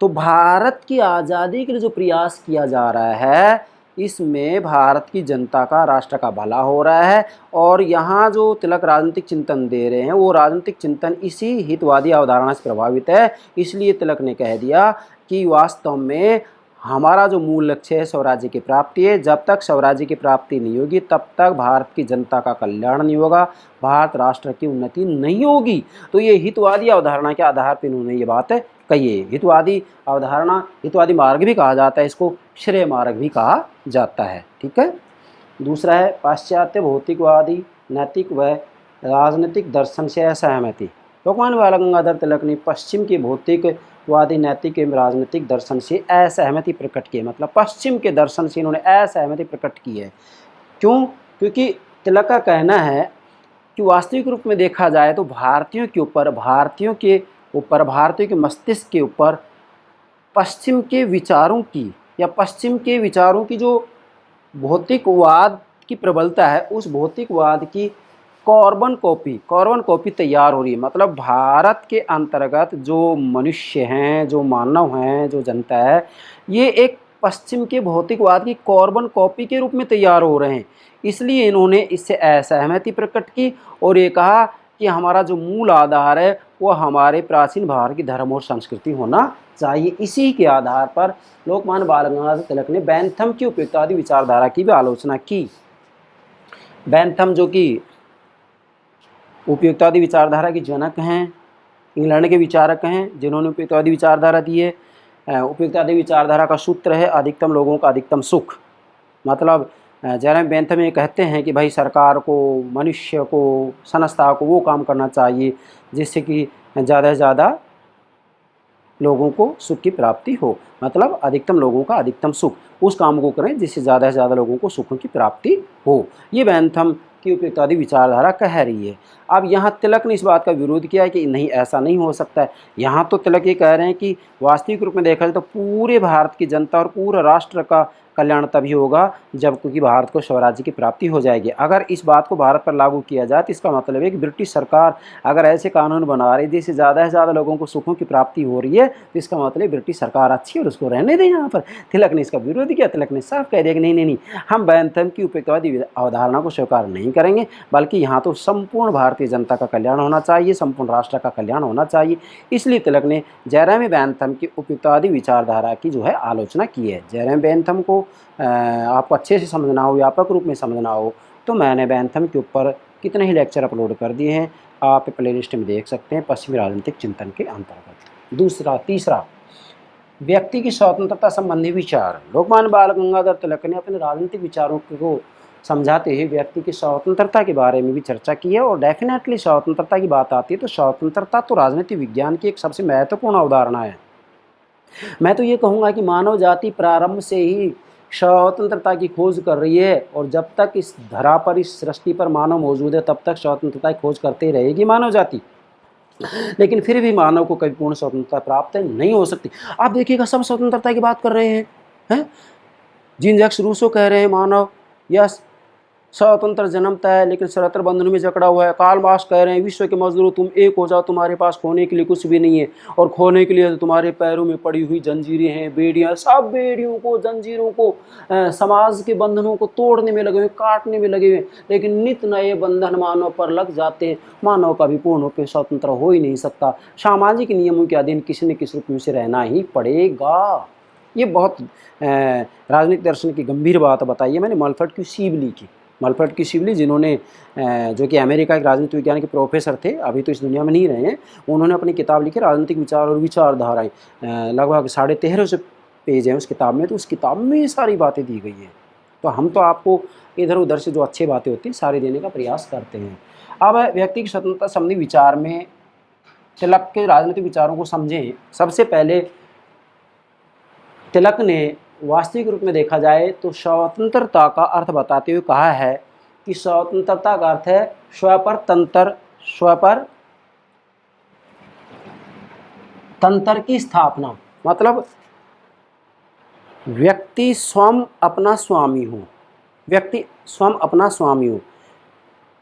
तो भारत की आज़ादी के लिए जो प्रयास किया जा रहा है इसमें भारत की जनता का, राष्ट्र का भला हो रहा है। और यहाँ जो तिलक राजनीतिक चिंतन दे रहे हैं वो राजनीतिक चिंतन इसी हितवादी अवधारणा से प्रभावित है। इसलिए तिलक ने कह दिया कि वास्तव में हमारा जो मूल लक्ष्य है स्वराज्य की प्राप्ति है। जब तक स्वराज्य की प्राप्ति नहीं होगी तब तक भारत की जनता का कल्याण नहीं होगा, भारत राष्ट्र की उन्नति नहीं होगी। तो ये हितवादी अवधारणा के आधार पर इन्होंने ये बात कही है। हितवादी अवधारणा, हितवादी मार्ग भी कहा जाता है इसको, श्रेय मार्ग भी कहा जाता है। ठीक है। दूसरा है पाश्चात्य भौतिकवादी नैतिक व राजनीतिक दर्शन से असहमति। लोकमान्य बाल गंगाधर तिलक ने पश्चिम के भौतिकवादी नैतिक एवं राजनीतिक दर्शन से असहमति प्रकट की है। मतलब पश्चिम के दर्शन से इन्होंने असहमति प्रकट की है। क्यों? क्योंकि तिलक का कहना है कि वास्तविक रूप में देखा जाए तो भारतीयों के मस्तिष्क के ऊपर पश्चिम के विचारों की या पश्चिम के विचारों की जो भौतिकवाद की प्रबलता है उस भौतिकवाद की कार्बन कॉपी तैयार हो रही है। मतलब भारत के अंतर्गत जो मनुष्य हैं, जो मानव हैं, जो जनता है, ये एक पश्चिम के भौतिकवाद की कार्बन कॉपी के रूप में तैयार हो रहे हैं। इसलिए इन्होंने इससे असहमति प्रकट की और ये कहा कि हमारा जो मूल आधार है वो हमारे प्राचीन भारत की धर्म और संस्कृति होना चाहिए। इसी के आधार पर लोकमान्य बाल गंगाधर तिलक ने बैंथम की उपयुक्तवादी विचारधारा की भी आलोचना की। बैंथम जो कि उपयुक्तवादी विचारधारा के जनक हैं, इंग्लैंड के विचारक हैं जिन्होंने उपयुक्तवादी विचारधारा दी है। उपयुक्तवादी विचारधारा का सूत्र है अधिकतम लोगों का अधिकतम सुख। मतलब जेरेमी बेंथम ये कहते हैं कि भाई सरकार को, मनुष्य को, संस्था को वो काम करना चाहिए जिससे कि ज़्यादा से ज़्यादा लोगों को सुख की प्राप्ति हो। मतलब अधिकतम लोगों का अधिकतम सुख, उस काम को करें जिससे ज़्यादा से ज़्यादा लोगों को सुख की प्राप्ति हो। ये बेंथम की उपयुक्तवादी विचारधारा कह रही है। अब यहाँ तिलक ने इस बात का विरोध किया है कि नहीं, ऐसा नहीं हो सकता है। यहाँ तो तिलक ये कह रहे हैं कि वास्तविक रूप में देखा जाए तो पूरे भारत की जनता और पूरा राष्ट्र का कल्याण तभी होगा जब क्योंकि भारत को स्वराज्य की प्राप्ति हो जाएगी। अगर इस बात को भारत पर लागू किया जाए तो इसका मतलब है कि ब्रिटिश सरकार अगर ऐसे कानून बना रही है जिससे ज़्यादा से ज़्यादा लोगों को सुखों की प्राप्ति हो रही है, तो इसका मतलब ब्रिटिश सरकार अच्छी है और उसको रहने दें यहाँ पर। तिलक ने इसका विरोध किया। तिलक ने साफ कह दिया कि नहीं नहीं नहीं, हम बैंथम की उपयुक्तवादी अवधारणा को स्वीकार नहीं करेंगे, बल्कि यहाँ तो संपूर्ण भारतीय जनता का कल्याण होना चाहिए, संपूर्ण राष्ट्र का कल्याण होना चाहिए। इसलिए तिलक ने जेरेमी बेंथम की उपयुक्तवादी विचारधारा की जो है आलोचना की है। जेरेमी बेंथम को आपको अच्छे से समझना हो, व्यापक रूप में समझना हो, तो मैंने बेंथम के ऊपर कितने ही लेक्चर अपलोड कर दिए हैं, आप प्लेलिस्ट में देख सकते हैं, पश्चिमी राजनीतिक चिंतन के अंतर्गत। तीसरा व्यक्ति की स्वतंत्रता संबंधी विचार। लोकमान्य बाल गंगाधर तिलक ने अपने राजनीतिक विचारों को समझाते हुए व्यक्ति की स्वतंत्रता के बारे में भी चर्चा की है। और डेफिनेटली स्वतंत्रता की बात आती है तो स्वतंत्रता तो राजनीतिक विज्ञान की एक सबसे महत्वपूर्ण अवधारणा है। मैं तो ये कहूँगा कि मानव जाति प्रारंभ से ही स्वतंत्रता की खोज कर रही है, और जब तक इस धरा पर, इस सृष्टि पर मानव मौजूद है, तब तक स्वतंत्रता की खोज करते रहेगी मानव जाति। लेकिन फिर भी मानव को कभी पूर्ण स्वतंत्रता प्राप्त नहीं हो सकती। आप देखिएगा, सब स्वतंत्रता की बात कर रहे हैं। जीन जैक्स रूसो कह रहे हैं मानव यस स्वतंत्र जन्मता है लेकिन सरतर बंधन में जकड़ा हुआ है। कार्ल मार्क्स कह रहे हैं विश्व के मजदूरों तुम एक हो जाओ, तुम्हारे पास खोने के लिए कुछ भी नहीं है, और खोने के लिए तो तुम्हारे पैरों में पड़ी हुई जंजीरें हैं, बेड़ियां। सब बेड़ियों को, जंजीरों को, समाज के बंधनों को तोड़ने में लगे हुए, काटने में लगे हुए, लेकिन नित नए बंधन मानव पर लग जाते हैं। मानव का भी पूर्ण रूप से स्वतंत्र हो ही नहीं सकता। सामाजिक नियमों के अधीन किसी न किसी रूप में से रहना ही पड़ेगा। ये बहुत राजनीतिक दर्शन की गंभीर बात बताई है मैंने मल्फर्ड की सिबली की। मल्फर्ड की सिबली, जिन्होंने जो कि अमेरिका के राजनीतिक विज्ञान के प्रोफेसर थे, अभी तो इस दुनिया में नहीं रहे हैं, उन्होंने अपनी किताब लिखी राजनीतिक विचार और विचारधाराएं। लगभग 1350 पेज हैं उस किताब में। तो उस किताब में ये सारी बातें दी गई हैं। तो हम तो आपको इधर उधर से जो अच्छी बातें होती हैं सारी देने का प्रयास करते हैं। अब व्यक्ति की स्वतंत्रता संबंधी विचार में तिलक के राजनीतिक विचारों को समझें। सबसे पहले तिलक ने वास्तविक रूप में देखा जाए तो स्वतंत्रता का अर्थ बताते हुए कहा है कि स्वतंत्रता का अर्थ है स्वपर तंत्र की स्थापना। मतलब व्यक्ति स्वयं अपना स्वामी हो, व्यक्ति स्वयं अपना स्वामी हो,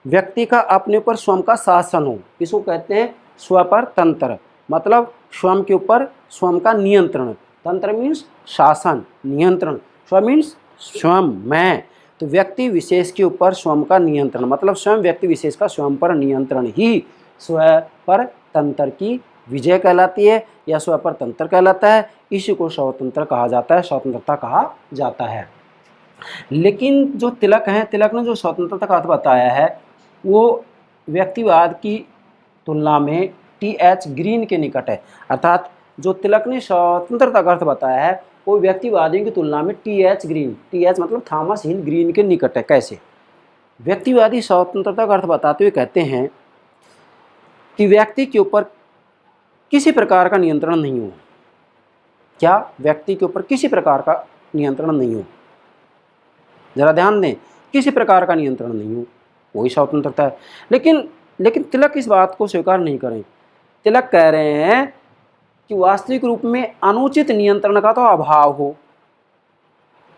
व्यक्ति का अपने ऊपर स्वयं का शासन हो। इसको कहते हैं स्वपर तंत्र। मतलब स्वयं के ऊपर स्वयं का नियंत्रण। तंत्र मीन्स शासन, नियंत्रण। स्व मीन्स स्वयं, मैं। तो व्यक्ति विशेष के ऊपर स्वयं का नियंत्रण, मतलब स्वयं व्यक्ति विशेष का स्वयं पर नियंत्रण ही स्व पर तंत्र की विजय कहलाती है या स्व पर तंत्र कहलाता है। इसी को स्वतंत्र कहा जाता है, स्वतंत्रता कहा जाता है। लेकिन जो तिलक हैं, तिलक ने जो स्वतंत्रता का अर्थ बताया है वो व्यक्तिवाद की तुलना में टी.एच. ग्रीन के निकट है। अर्थात जो तिलक ने स्वतंत्रता का अर्थ बताया है वो व्यक्तिवादियों की तुलना में टी.एच. Green, TH. मतलब थॉमस हिल ग्रीन के निकट है। कैसे? व्यक्तिवादी स्वतंत्रता का अर्थ बताते हुए कहते हैं कि व्यक्ति के ऊपर किसी प्रकार का नियंत्रण नहीं हो। क्या? व्यक्ति के ऊपर किसी प्रकार का नियंत्रण नहीं हो। जरा ध्यान दें, किसी प्रकार का नियंत्रण नहीं हो, वही स्वतंत्रता है। लेकिन तिलक इस बात को स्वीकार नहीं करें। तिलक कह रहे हैं कि वास्तविक रूप में अनुचित नियंत्रण का तो अभाव हो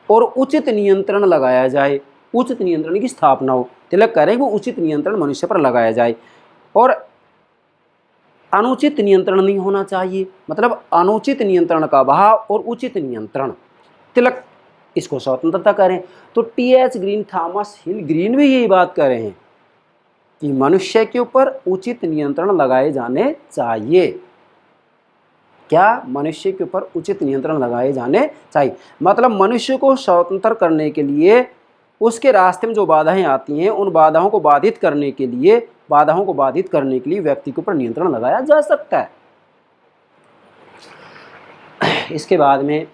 और उचित नियंत्रण लगाया जाए, उचित नियंत्रण की स्थापना हो। तिलक कह रहे हैं कि वो उचित नियंत्रण मनुष्य पर लगाया जाए और अनुचित नियंत्रण नहीं होना चाहिए। मतलब अनुचित नियंत्रण का अभाव और उचित नियंत्रण, तिलक इसको स्वतंत्रता कह रहे हैं। तो टी.एच. ग्रीन, थॉमस हिल ग्रीन भी यही बात कर रहे हैं कि मनुष्य के ऊपर उचित नियंत्रण लगाए जाने चाहिए। क्या? मनुष्य के ऊपर उचित नियंत्रण लगाए जाने चाहिए। मतलब मनुष्य को स्वतंत्र करने के लिए उसके रास्ते में जो बाधाएं आती हैं उन बाधाओं को बाधित करने के लिए व्यक्ति के ऊपर नियंत्रण लगाया जा सकता है। इसके बाद में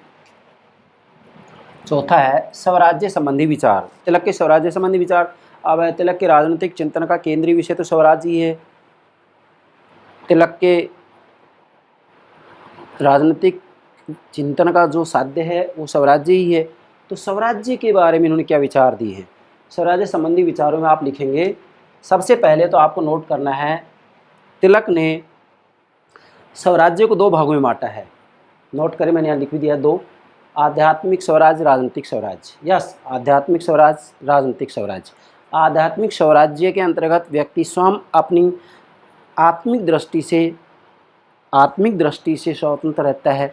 चौथा है स्वराज्य संबंधी विचार। तिलक के स्वराज्य संबंधी विचार। अब तिलक के राजनीतिक चिंतन का केंद्रीय विषय तो स्वराज्य ही है। तिलक के राजनीतिक चिंतन का जो साध्य है वो स्वराज्य ही है। तो स्वराज्य के बारे में इन्होंने क्या विचार दिए हैं? स्वराज्य संबंधी विचारों में आप लिखेंगे सबसे पहले तो आपको नोट करना है, तिलक ने स्वराज्य को दो भागों में बांटा है। नोट करें, मैंने यहाँ लिख भी दिया दो, आध्यात्मिक स्वराज्य, राजनीतिक स्वराज्य। यस, आध्यात्मिक स्वराज्य, राजनीतिक स्वराज्य। आध्यात्मिक स्वराज्य के अंतर्गत व्यक्ति स्वयं अपनी आत्मिक दृष्टि से स्वतंत्र रहता है,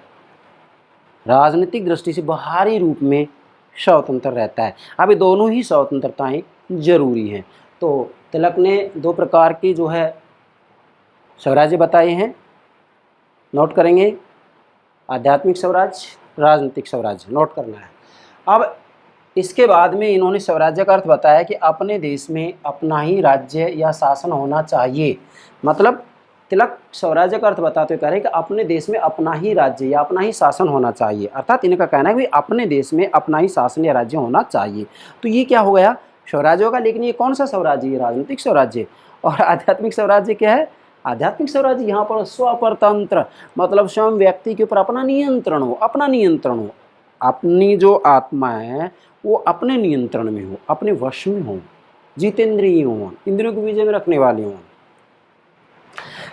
राजनीतिक दृष्टि से बाहरी रूप में स्वतंत्र रहता है। अभी दोनों ही स्वतंत्रताएं जरूरी हैं। तो तिलक ने दो प्रकार की जो है स्वराज्य बताए हैं, नोट करेंगे, आध्यात्मिक स्वराज्य, राजनीतिक स्वराज्य, नोट करना है। अब इसके बाद में इन्होंने स्वराज्य का अर्थ बताया कि अपने देश में अपना ही राज्य या शासन होना चाहिए। मतलब तिलक स्वराज्य का अर्थ बताते हुए कह रहे हैं कि अपने देश में अपना ही राज्य या अपना ही शासन होना चाहिए। अर्थात इनका कहना है कि अपने देश में अपना ही शासन या राज्य होना चाहिए। तो ये क्या हो गया, स्वराज्य होगा। लेकिन ये कौन सा स्वराज्य, ये राजनीतिक स्वराज्य। और आध्यात्मिक स्वराज्य क्या है, आध्यात्मिक स्वराज्य यहाँ पर स्वपरतंत्र, मतलब स्वयं व्यक्ति के ऊपर अपना नियंत्रण हो, अपनी जो आत्मा है वो अपने नियंत्रण में हो, अपने वश में हो, जितेंद्रिय हो, इंद्रियों को विजय में रखने वाली हो।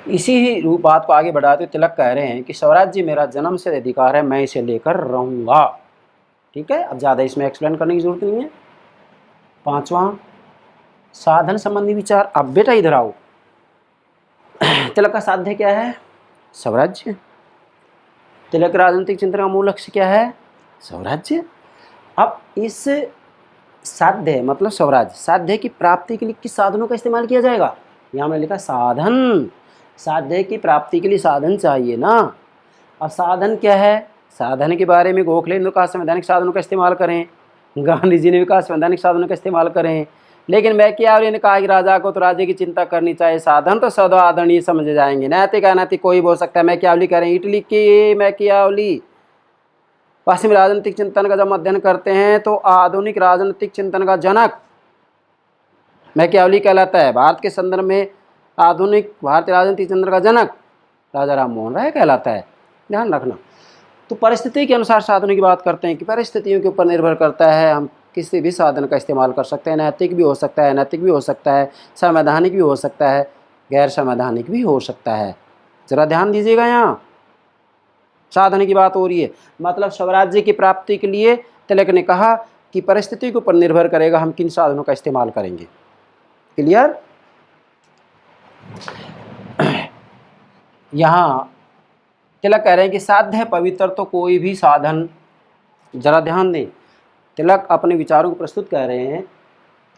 इसी ही रूप बात को आगे बढ़ाते हुए तिलक कह रहे हैं कि स्वराज्य मेरा जन्म से अधिकार है, मैं इसे लेकर रहूँगा। ठीक है, अब ज़्यादा इसमें एक्सप्लेन करने की जरूरत नहीं है। पांचवा, साधन संबंधी विचार। अब बेटा इधर आओ, तिलक का साध्य क्या है, स्वराज्य। तिलक राजनीतिक चिंतन का मूल लक्ष्य क्या है, स्वराज्य। अब इस साध्य मतलब स्वराज्य, साध्य की प्राप्ति के लिए किस साधनों का इस्तेमाल किया जाएगा, यहाँ मैंने लिखा साधन। साध्य की प्राप्ति के लिए साधन चाहिए ना। अब साधन क्या है, साधन के बारे में गोखले ने कहा संवैधानिक साधनों का इस्तेमाल करें, गांधी जी ने भी कहा संवैधानिक साधनों का इस्तेमाल करें। लेकिन मैकियावली ने कहा कि राजा को तो राज्य की चिंता करनी चाहिए, साधन तो सदा आदरणीय समझे जाएंगे, नैतिक अनैतिक कोई भी हो सकता है। मैकियावली कह रहे हैं, इटली की मैकियावली पश्चिमी राजनीतिक चिंतन का जब अध्ययन करते हैं तो आधुनिक राजनीतिक चिंतन का जनक मैकियावली कहलाता है। भारत के संदर्भ में आधुनिक भारतीय राजनीतिक चिंतन का जनक राजा राम मोहन राय कहलाता है, ध्यान रखना। तो परिस्थिति के अनुसार साधनों की बात करते हैं कि परिस्थितियों के ऊपर निर्भर करता है, हम किसी भी साधन का इस्तेमाल कर सकते हैं। नैतिक भी हो सकता है, अनैतिक भी हो सकता है, संवैधानिक भी हो सकता है, गैर संवैधानिक भी हो सकता है। जरा ध्यान दीजिएगा, यहाँ साधन की बात हो रही है। मतलब स्वराज्य की प्राप्ति के लिए तिलक ने कहा कि परिस्थिति के ऊपर निर्भर करेगा हम किन साधनों का इस्तेमाल करेंगे। क्लियर। यहाँ तिलक कह रहे हैं कि साध्य पवित्र तो कोई भी साधन, जरा ध्यान दें, तिलक अपने विचारों को प्रस्तुत कर रहे हैं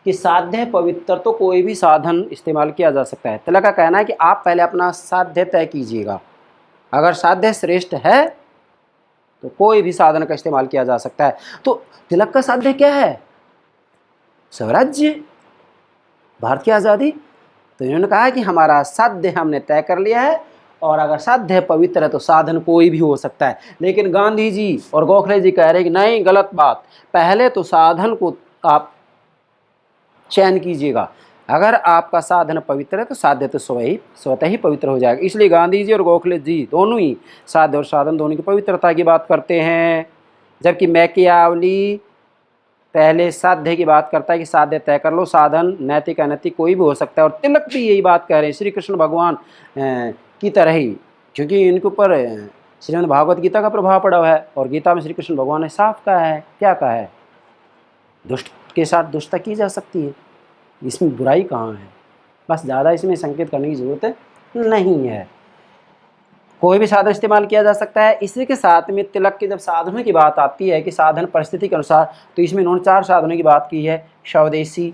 कि साध्य पवित्र तो कोई भी साधन इस्तेमाल किया जा सकता है। तिलक का कहना है कि आप पहले अपना साध्य तय कीजिएगा, अगर साध्य श्रेष्ठ है तो कोई भी साधन का इस्तेमाल किया जा सकता है। तो तिलक का साध्य क्या है, स्वराज्य, भारत की आज़ादी। तो इन्होंने कहा कि हमारा साध्य हमने तय कर लिया है, और अगर साध्य पवित्र है तो साधन कोई भी हो सकता है। लेकिन गांधी जी और गोखले जी कह रहे हैं कि नहीं, गलत बात, पहले तो साधन को आप चयन कीजिएगा। अगर आपका साधन पवित्र है तो साध्य तो स्वतः ही पवित्र हो जाएगा। इसलिए गांधी जी और गोखले जी दोनों ही साध्य और साधन दोनों की पवित्रता की बात करते हैं, जबकि मैकियावली पहले साध्य की बात करता है कि साध्य तय कर लो, साधन नैतिक अनैतिक कोई भी हो सकता है। और तिलक भी यही बात कह रहे हैं, श्री कृष्ण भगवान की तरह ही, क्योंकि इनके ऊपर श्रीमद् भागवत गीता का प्रभाव पड़ा हुआ है। और गीता में श्री कृष्ण भगवान ने साफ कहा है, क्या कहा है, दुष्ट के साथ दुष्टता की जा सकती है, इसमें बुराई कहाँ है। बस ज़्यादा इसमें संकेत करने की ज़रूरत नहीं है, कोई भी साधन इस्तेमाल किया जा सकता है। इसी के साथ में तिलक के जब साधनों की बात आती है कि साधन परिस्थिति के अनुसार, तो इसमें इन्होंने 4 साधनों की बात की है। स्वदेशी,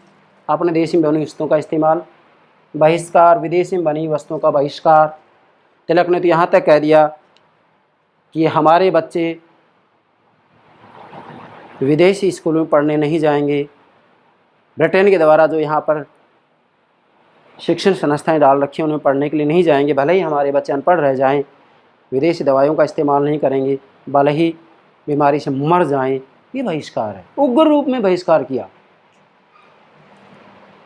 अपने देश में बनी वस्तुओं का इस्तेमाल, बहिष्कार, विदेशी में बनी वस्तुओं का बहिष्कार। तिलक ने तो यहाँ तक कह दिया कि हमारे बच्चे विदेशी स्कूलों में पढ़ने नहीं जाएंगे, ब्रिटेन के द्वारा जो यहाँ पर शिक्षण संस्थाएं डाल रखी हैं उनमें पढ़ने के लिए नहीं जाएंगे, भले ही हमारे बच्चे अनपढ़ रह जाएं, विदेशी दवाइयों का इस्तेमाल नहीं करेंगे, भले ही बीमारी से मर जाएं। ये बहिष्कार है, उग्र रूप में बहिष्कार किया।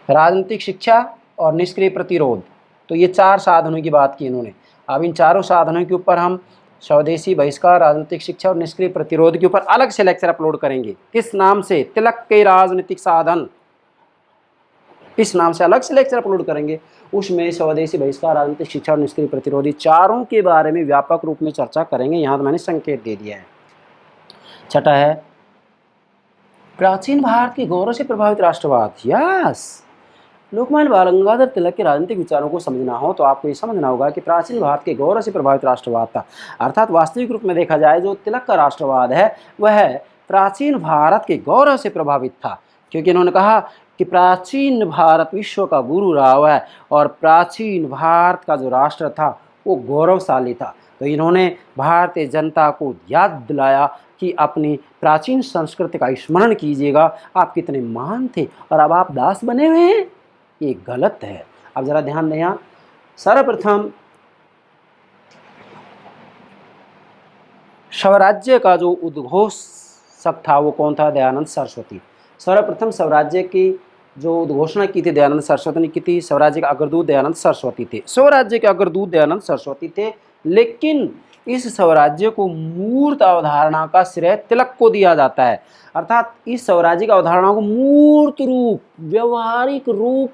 राजनीतिक शिक्षा और निष्क्रिय प्रतिरोध, तो ये 4 साधनों की बात की इन्होंने। अब इन चारों साधनों के ऊपर हम स्वदेशी, बहिष्कार, राजनीतिक शिक्षा और निष्क्रिय प्रतिरोध के ऊपर अलग से लेक्चर अपलोड करेंगे। किस नाम से, तिलक के राजनीतिक साधन। इस नाम से अलग से लेक्चर अपलोड करेंगे। उसमें स्वदेशी बहिष्कार, राजनीतिक शिक्षा और निष्क्रिय प्रतिरोधी, चारों के बारे में व्यापक रूप में चर्चा करेंगे। यहाँ तो मैंने संकेत दे दिया है। छठा है प्राचीन भारत के गौरव से प्रभावित राष्ट्रवाद। यस, लोकमान्य बाल गंगाधर तिलक के राजनीतिक विचारों को समझना हो तो आपको ये समझना होगा कि प्राचीन भारत के गौरव से प्रभावित राष्ट्रवाद था, अर्थात वास्तविक रूप में देखा जाए जो तिलक का राष्ट्रवाद है वह प्राचीन भारत के गौरव से प्रभावित था, क्योंकि इन्होंने कहा कि प्राचीन भारत विश्व का गुरु रहा हुआ है और प्राचीन भारत का जो राष्ट्र था वो गौरवशाली था। तो इन्होंने भारतीय जनता को याद दिलाया कि अपनी प्राचीन संस्कृति का स्मरण कीजिएगा, आप कितने महान थे और अब आप दास बने हुए हैं, ये गलत है। अब जरा ध्यान दें, यहाँ सर्वप्रथम स्वराज्य का जो उद्घोषक था वो कौन था? दयानंद सरस्वती। सर्वप्रथम स्वराज्य की जो उद्घोषणा की थी दयानंद सरस्वती ने की थी। स्वराज्य के अग्रदूत दयानंद सरस्वती थे, स्वराज्य के अग्रदूत दयानंद सरस्वती थे, लेकिन इस स्वराज्य को मूर्त अवधारणा का श्रेय तिलक को दिया जाता है, अर्थात इस स्वराज्य का अवधारणा को मूर्त रूप, व्यवहारिक रूप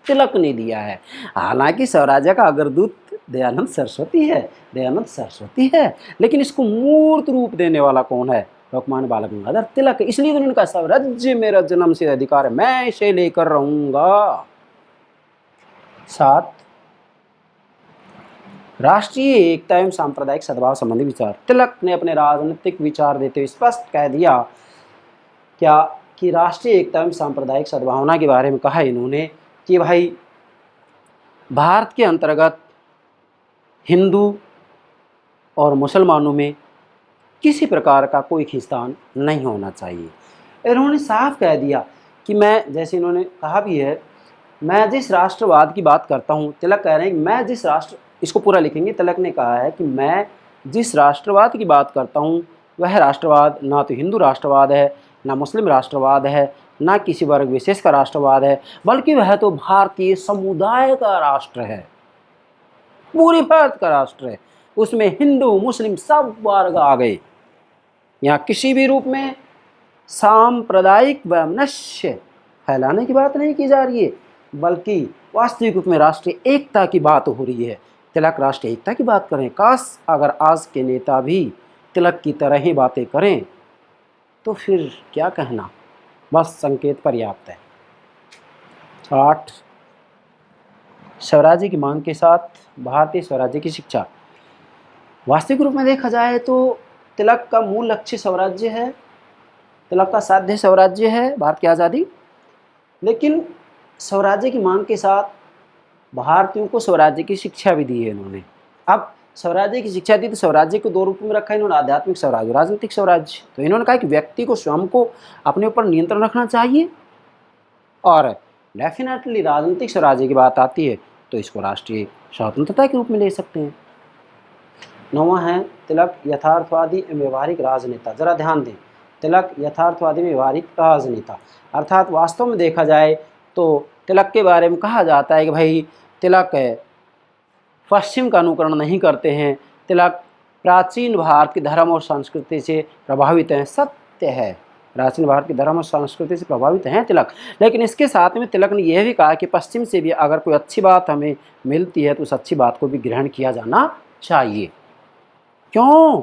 तिलक ने दिया है। हालांकि स्वराज्य का अग्रदूत दयानंद सरस्वती है, दयानंद सरस्वती है, लेकिन इसको मूर्त रूप देने वाला कौन है? लोकमान्य बाल गंगाधर तिलक। इसलिए तो उन्होंने कहा स्वराज्य मेरा जन्म से अधिकार है, मैं इसे लेकर रहूंगा। 7 राष्ट्रीय एकता एवं सांप्रदायिक सद्भाव संबंधी विचार। तिलक ने अपने राजनीतिक विचार देते हुए स्पष्ट कह दिया क्या कि राष्ट्रीय एकता एवं सांप्रदायिक सद्भावना के बारे में कहा इन्होंने कि भाई भारत के अंतर्गत हिंदू और मुसलमानों में किसी प्रकार का कोई खींचतान नहीं होना चाहिए। इन्होंने साफ कह दिया कि मैं, जैसे इन्होंने कहा भी है, मैं जिस राष्ट्रवाद की बात करता हूँ, तिलक कह रहे हैं कि मैं जिस राष्ट्र, इसको पूरा लिखेंगे, तिलक ने कहा है कि मैं जिस राष्ट्रवाद की बात करता हूँ वह राष्ट्रवाद ना तो हिंदू राष्ट्रवाद है, ना मुस्लिम राष्ट्रवाद है, ना किसी वर्ग विशेष का राष्ट्रवाद है, बल्कि वह तो भारतीय समुदाय का राष्ट्र है, पूरे भारत का राष्ट्र है। उसमें हिंदू मुस्लिम सब वर्ग आ गए। यहाँ किसी भी रूप में सांप्रदायिक वैमनस्य फैलाने की बात नहीं की जा रही है, बल्कि वास्तविक रूप में राष्ट्रीय एकता की बात हो रही है। तिलक राष्ट्रीय एकता की बात करें, काश अगर आज के नेता भी तिलक की तरह ही बातें करें तो फिर क्या कहना, बस संकेत पर्याप्त है। 8 स्वराज्य की मांग के साथ भारतीय स्वराज्य की शिक्षा। वास्तविक रूप में देखा जाए तो तिलक का मूल लक्ष्य स्वराज्य है, तिलक का साध्य स्वराज्य है, भारत की आज़ादी, लेकिन स्वराज्य की मांग के साथ भारतीयों को स्वराज्य की शिक्षा भी दी है इन्होंने। अब स्वराज्य की शिक्षा दी तो स्वराज्य को 2 रूप में रखा इन्होंने, आध्यात्मिक स्वराज्य, राजनीतिक स्वराज्य। तो इन्होंने कहा कि व्यक्ति को स्वयं को अपने ऊपर नियंत्रण रखना चाहिए, और डेफिनेटली राजनीतिक स्वराज्य की बात आती है तो इसको राष्ट्रीय स्वतंत्रता के रूप में ले सकते हैं। 9वां है तिलक यथार्थवादी एवं व्यवहारिक राजनेता। जरा ध्यान दें, तिलक यथार्थवादी में व्यवहारिक राजनेता, अर्थात वास्तव में देखा जाए तो तिलक के बारे में कहा जाता है कि भाई तिलक पश्चिम का अनुकरण नहीं करते हैं, तिलक प्राचीन भारत की धर्म और संस्कृति से प्रभावित हैं। सत्य है, प्राचीन भारत की धर्म और संस्कृति से प्रभावित हैं तिलक, लेकिन इसके साथ में तिलक ने यह भी कहा कि पश्चिम से भी अगर कोई अच्छी बात हमें मिलती है तो उस अच्छी बात को भी ग्रहण किया जाना चाहिए। क्यों?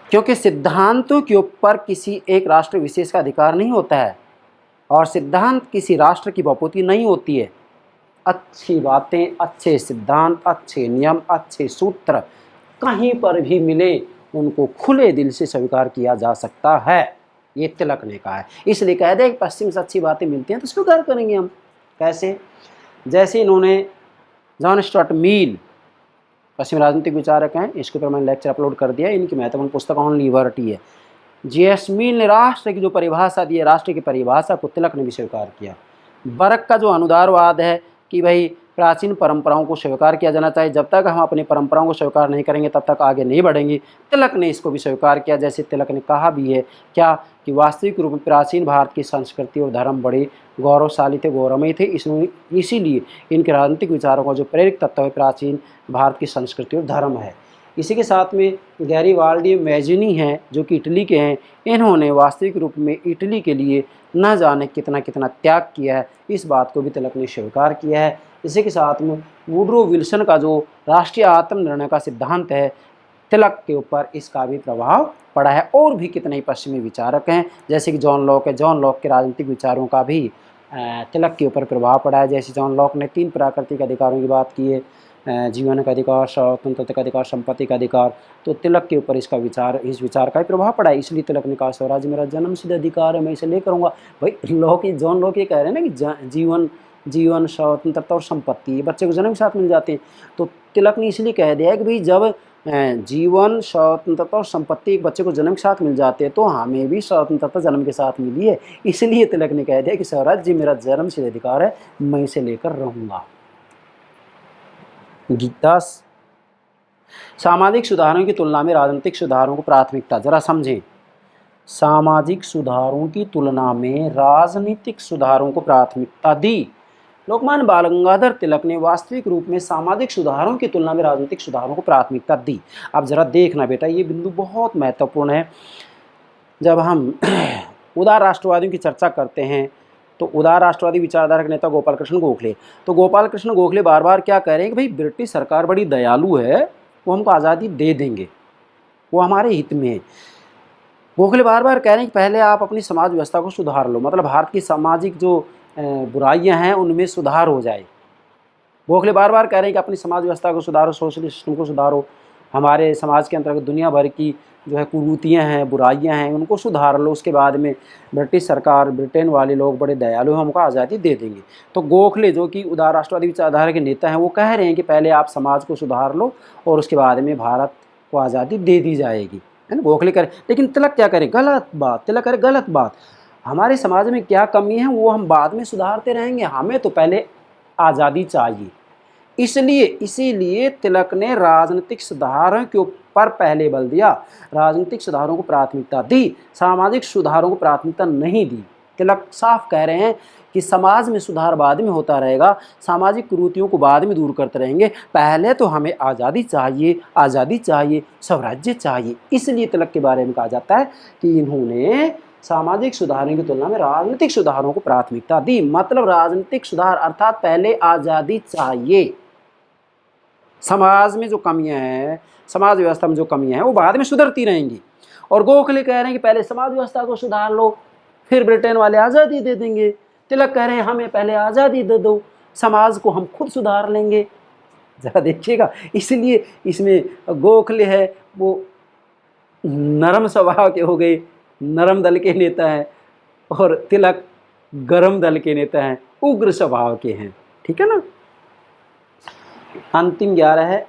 क्योंकि सिद्धांतों के ऊपर किसी एक राष्ट्र विशेष का अधिकार नहीं होता है, और सिद्धांत किसी राष्ट्र की बपूती नहीं होती है। अच्छी बातें, अच्छे सिद्धांत, अच्छे नियम, अच्छे सूत्र कहीं पर भी मिले उनको खुले दिल से स्वीकार किया जा सकता है, ये तिलक ने कहा है। इसलिए कह दे कि पश्चिम से अच्छी बातें मिलती हैं तो स्वीकार करेंगे हम। कैसे? जैसे इन्होंने जॉन स्टुअर्ट मिल, पश्चिम राजनीतिक विचारक हैं, इसके ऊपर मैंने लेक्चर अपलोड कर दिया। इनकी महत्वपूर्ण पुस्तक ऑन लिबर्टी है। J.S. मिल ने राष्ट्र की जो परिभाषा दी है, राष्ट्र की परिभाषा को तिलक ने भी स्वीकार किया। बर्क का जो अनुदारवाद है कि भाई प्राचीन परंपराओं को स्वीकार किया जाना चाहिए, जब तक हम अपनी परंपराओं को स्वीकार नहीं करेंगे तब तक आगे नहीं बढ़ेंगे, तिलक ने इसको भी स्वीकार किया। जैसे तिलक ने कहा भी है क्या कि वास्तविक रूप में प्राचीन भारत की संस्कृति और धर्म बड़े गौरवशाली थे, गौरवमयी थे, इसीलिए इनके राजनीतिक विचारों का जो प्रेरक तत्व है प्राचीन भारत की संस्कृति और धर्म है। इसी के साथ में गैरिबाल्डी मैजिनी हैं जो कि इटली के हैं, इन्होंने वास्तविक रूप में इटली के लिए न जाने कितना कितना त्याग किया है, इस बात को भी तिलक ने स्वीकार किया है। इसी के साथ में वुड्रो विल्सन का जो राष्ट्रीय आत्मनिर्णय का सिद्धांत है, तिलक के ऊपर इसका भी प्रभाव पड़ा है। और भी कितने ही पश्चिमी विचारक हैं, जैसे कि जॉन लॉक है, जॉन लॉक के राजनीतिक विचारों का भी तिलक के ऊपर प्रभाव पड़ा है। जैसे जॉन लॉक ने 3 प्राकृतिक अधिकारों की बात की है, जीवन का अधिकार, स्वतंत्रता का अधिकार, संपत्ति का अधिकार, तो तिलक के ऊपर इस विचार का ही प्रभाव पड़ा है। इसलिए तिलक ने कहा स्वराज्य मेरा जन्मसिद्ध अधिकार है, मैं इसे ले करूँगा। भाई लॉक, जॉन लॉक ये कह रहे हैं ना कि जीवन स्वतंत्रता और संपत्ति बच्चे को जन्म के साथ मिल जाते हैं, तो तिलक ने इसलिए कह दिया है कि भाई जब जीवन, स्वतंत्रता और संपत्ति एक बच्चे को जन्म के साथ मिल जाते हैं तो हमें भी स्वतंत्रता जन्म के साथ मिली है। इसलिए तिलक ने कह दिया कि स्वराज्य मेरा जन्मसिद्ध अधिकार है, मैं इसे लेकर रहूँगा। गीता, सामाजिक सुधारों की तुलना में राजनीतिक सुधारों को प्राथमिकता, जरा समझें, सामाजिक सुधारों की तुलना में राजनीतिक सुधारों को प्राथमिकता दी। लोकमान्य बाल गंगाधर तिलक ने वास्तविक रूप में सामाजिक सुधारों की तुलना में राजनीतिक सुधारों को प्राथमिकता दी। अब जरा देखना बेटा, ये बिंदु बहुत महत्वपूर्ण है। जब हम उदार राष्ट्रवादियों की चर्चा करते हैं तो उदार राष्ट्रवादी विचारधारा के नेता गोपाल कृष्ण गोखले, तो गोपाल कृष्ण गोखले बार बार क्या कह रहे हैं कि भाई ब्रिटिश सरकार बड़ी दयालु है, वो हमको आज़ादी दे देंगे, वो हमारे हित में है। गोखले बार बार कह रहे हैं कि पहले आप अपनी समाज व्यवस्था को सुधार लो, मतलब भारत की सामाजिक जो बुराइयां हैं उनमें सुधार हो जाए। गोखले बार बार कह रहे हैं कि अपनी समाज व्यवस्था को सुधारो, सोशल सिस्टम को सुधारो, हमारे समाज के अंतर्गत दुनिया भर की जो है कुरीतियाँ हैं, बुराइयां हैं, उनको सुधार लो, उसके बाद में ब्रिटिश सरकार, ब्रिटेन वाले लोग बड़े दयालु हैं, हमको आज़ादी दे देंगे। तो गोखले जो कि उदार राष्ट्रवादी विचारधारा के नेता हैं, वो कह रहे हैं कि पहले आप समाज को सुधार लो और उसके बाद में भारत को आज़ादी दे दी जाएगी, है ना। गोखले करें, लेकिन तिलक क्या करे, गलत बात। तिलक करे गलत बात, हमारे समाज में क्या कमी है वो हम बाद में सुधारते रहेंगे, हमें तो पहले आज़ादी चाहिए। इसीलिए तिलक ने राजनीतिक सुधारों के ऊपर पहले बल दिया, राजनीतिक सुधारों को प्राथमिकता दी, सामाजिक सुधारों को प्राथमिकता नहीं दी। तिलक साफ कह रहे हैं कि समाज में सुधार बाद में होता रहेगा, सामाजिक कुरीतियों को बाद में दूर करते रहेंगे, पहले तो हमें आज़ादी चाहिए, आज़ादी चाहिए, स्वराज्य चाहिए। इसलिए तिलक के बारे में कहा जाता है कि इन्होंने सामाजिक सुधारों की तुलना में राजनीतिक सुधारों को प्राथमिकता दी। मतलब राजनीतिक सुधार अर्थात पहले आज़ादी चाहिए, समाज में जो कमियां हैं, समाज व्यवस्था में जो कमियां हैं वो बाद में सुधरती रहेंगी। और गोखले कह रहे हैं कि पहले समाज व्यवस्था को सुधार लो, फिर ब्रिटेन वाले आज़ादी दे देंगे। तिलक कह रहे हैं हमें पहले आज़ादी दे दो, समाज को हम खुद सुधार लेंगे। ज़रा देखिएगा, इसलिए इसमें गोखले है वो नरम स्वभाव के हो गए, नरम दल के नेता हैं, और तिलक गरम दल के नेता हैं, उग्र स्वभाव के हैं, ठीक है ना। अंतिम 11 है,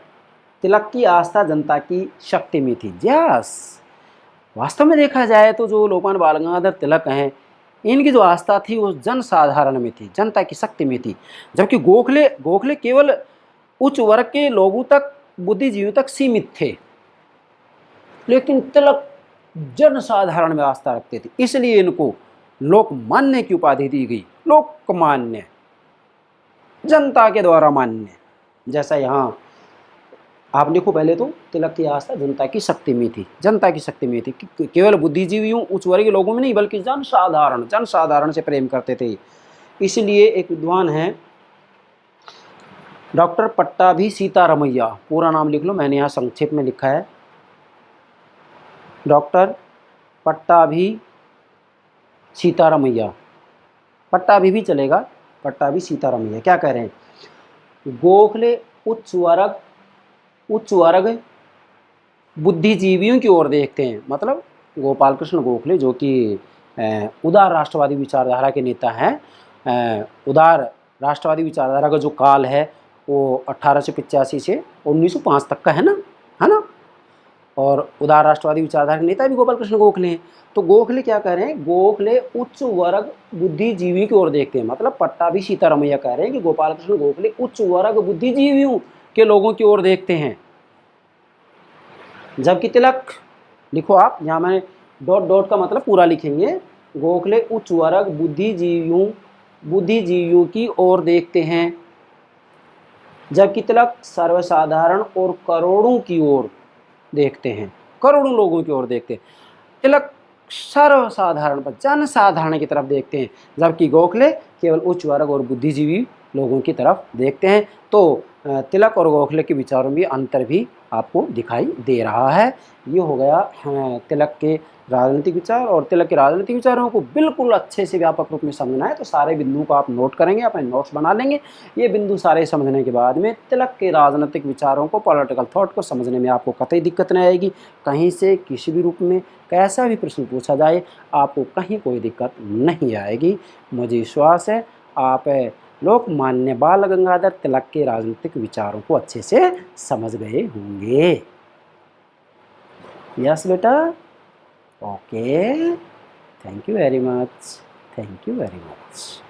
तिलक की आस्था जनता की शक्ति में थी। यस, वास्तव में देखा जाए तो जो लोकमान्य बाल गंगाधर तिलक हैं, इनकी जो आस्था थी वो जन साधारण में थी, जनता की शक्ति में थी। जबकि गोखले केवल उच्च वर्ग के लोगों तक, बुद्धिजीवियों तक सीमित थे, लेकिन तिलक जन साधारण में आस्था रखते थे। इसलिए इनको लोकमान्य की उपाधि दी गई, लोकमान्य, जनता के द्वारा मान्य। जैसा यहाँ आप लिखो पहले तो, तिलक की आस्था जनता की शक्ति में थी, जनता की शक्ति में थी, केवल बुद्धिजीवियों, उच्च वर्गीय लोगों में नहीं, बल्कि जन साधारण से प्रेम करते थे। इसलिए एक विद्वान है डॉक्टर पट्टाभी सीतारमैया, पूरा नाम लिख लो, मैंने यहाँ संक्षेप में लिखा है, डॉक्टर पट्टाभी सीतारमैया, पट्टाभी भी चलेगा, पट्टाभी सीतारमैया क्या कह रहे हैं, गोखले उच्च वर्ग बुद्धिजीवियों की ओर देखते हैं। मतलब गोपाल कृष्ण गोखले जो कि उदार राष्ट्रवादी विचारधारा के नेता हैं, उदार राष्ट्रवादी विचारधारा का जो काल है वो 1885 से 1905 तक का है ना, और उदार राष्ट्रवादी विचारधारा के नेता भी गोपाल कृष्ण गोखले हैं। तो गोखले क्या कह रहे हैं, गोखले उच्च वर्ग बुद्धिजीवी की ओर देखते हैं। मतलब पट्टाभी सीतारमैया कह रहे हैं कि गोपाल कृष्ण गोखले उच्च वर्ग बुद्धिजीवियों के लोगों की ओर देखते हैं, जबकि तिलक, लिखो आप, यहाँ मैंने डॉट का मतलब पूरा लिखेंगे, गोखले उच्च वर्ग बुद्धिजीवियों की ओर देखते हैं, जबकि तिलक सर्वसाधारण और करोड़ों की ओर देखते हैं, करोड़ों लोगों की ओर देखते हैं। तिलक सर्वसाधारण पर जनसाधारण की तरफ देखते हैं, जबकि गोखले केवल उच्च वर्ग और बुद्धिजीवी लोगों की तरफ देखते हैं। तो तिलक और गोखले के विचारों में अंतर भी आपको दिखाई दे रहा है। ये हो गया तिलक के राजनीतिक विचार। और तिलक के राजनीतिक विचारों को बिल्कुल अच्छे से व्यापक रूप में समझना है तो सारे बिंदुओं को आप नोट करेंगे, अपने नोट्स बना लेंगे। ये बिंदु सारे समझने के बाद में तिलक के राजनीतिक विचारों को, पॉलिटिकल थॉट को समझने में आपको कतई दिक्कत नहीं आएगी। कहीं से किसी भी रूप में कैसा भी प्रश्न पूछा जाए आपको कहीं कोई दिक्कत नहीं आएगी। मुझे विश्वास है आप लोकमान्य बाल गंगाधर तिलक के राजनीतिक विचारों को अच्छे से समझ गए होंगे। यस बेटा, okay, thank you very much, thank you very much.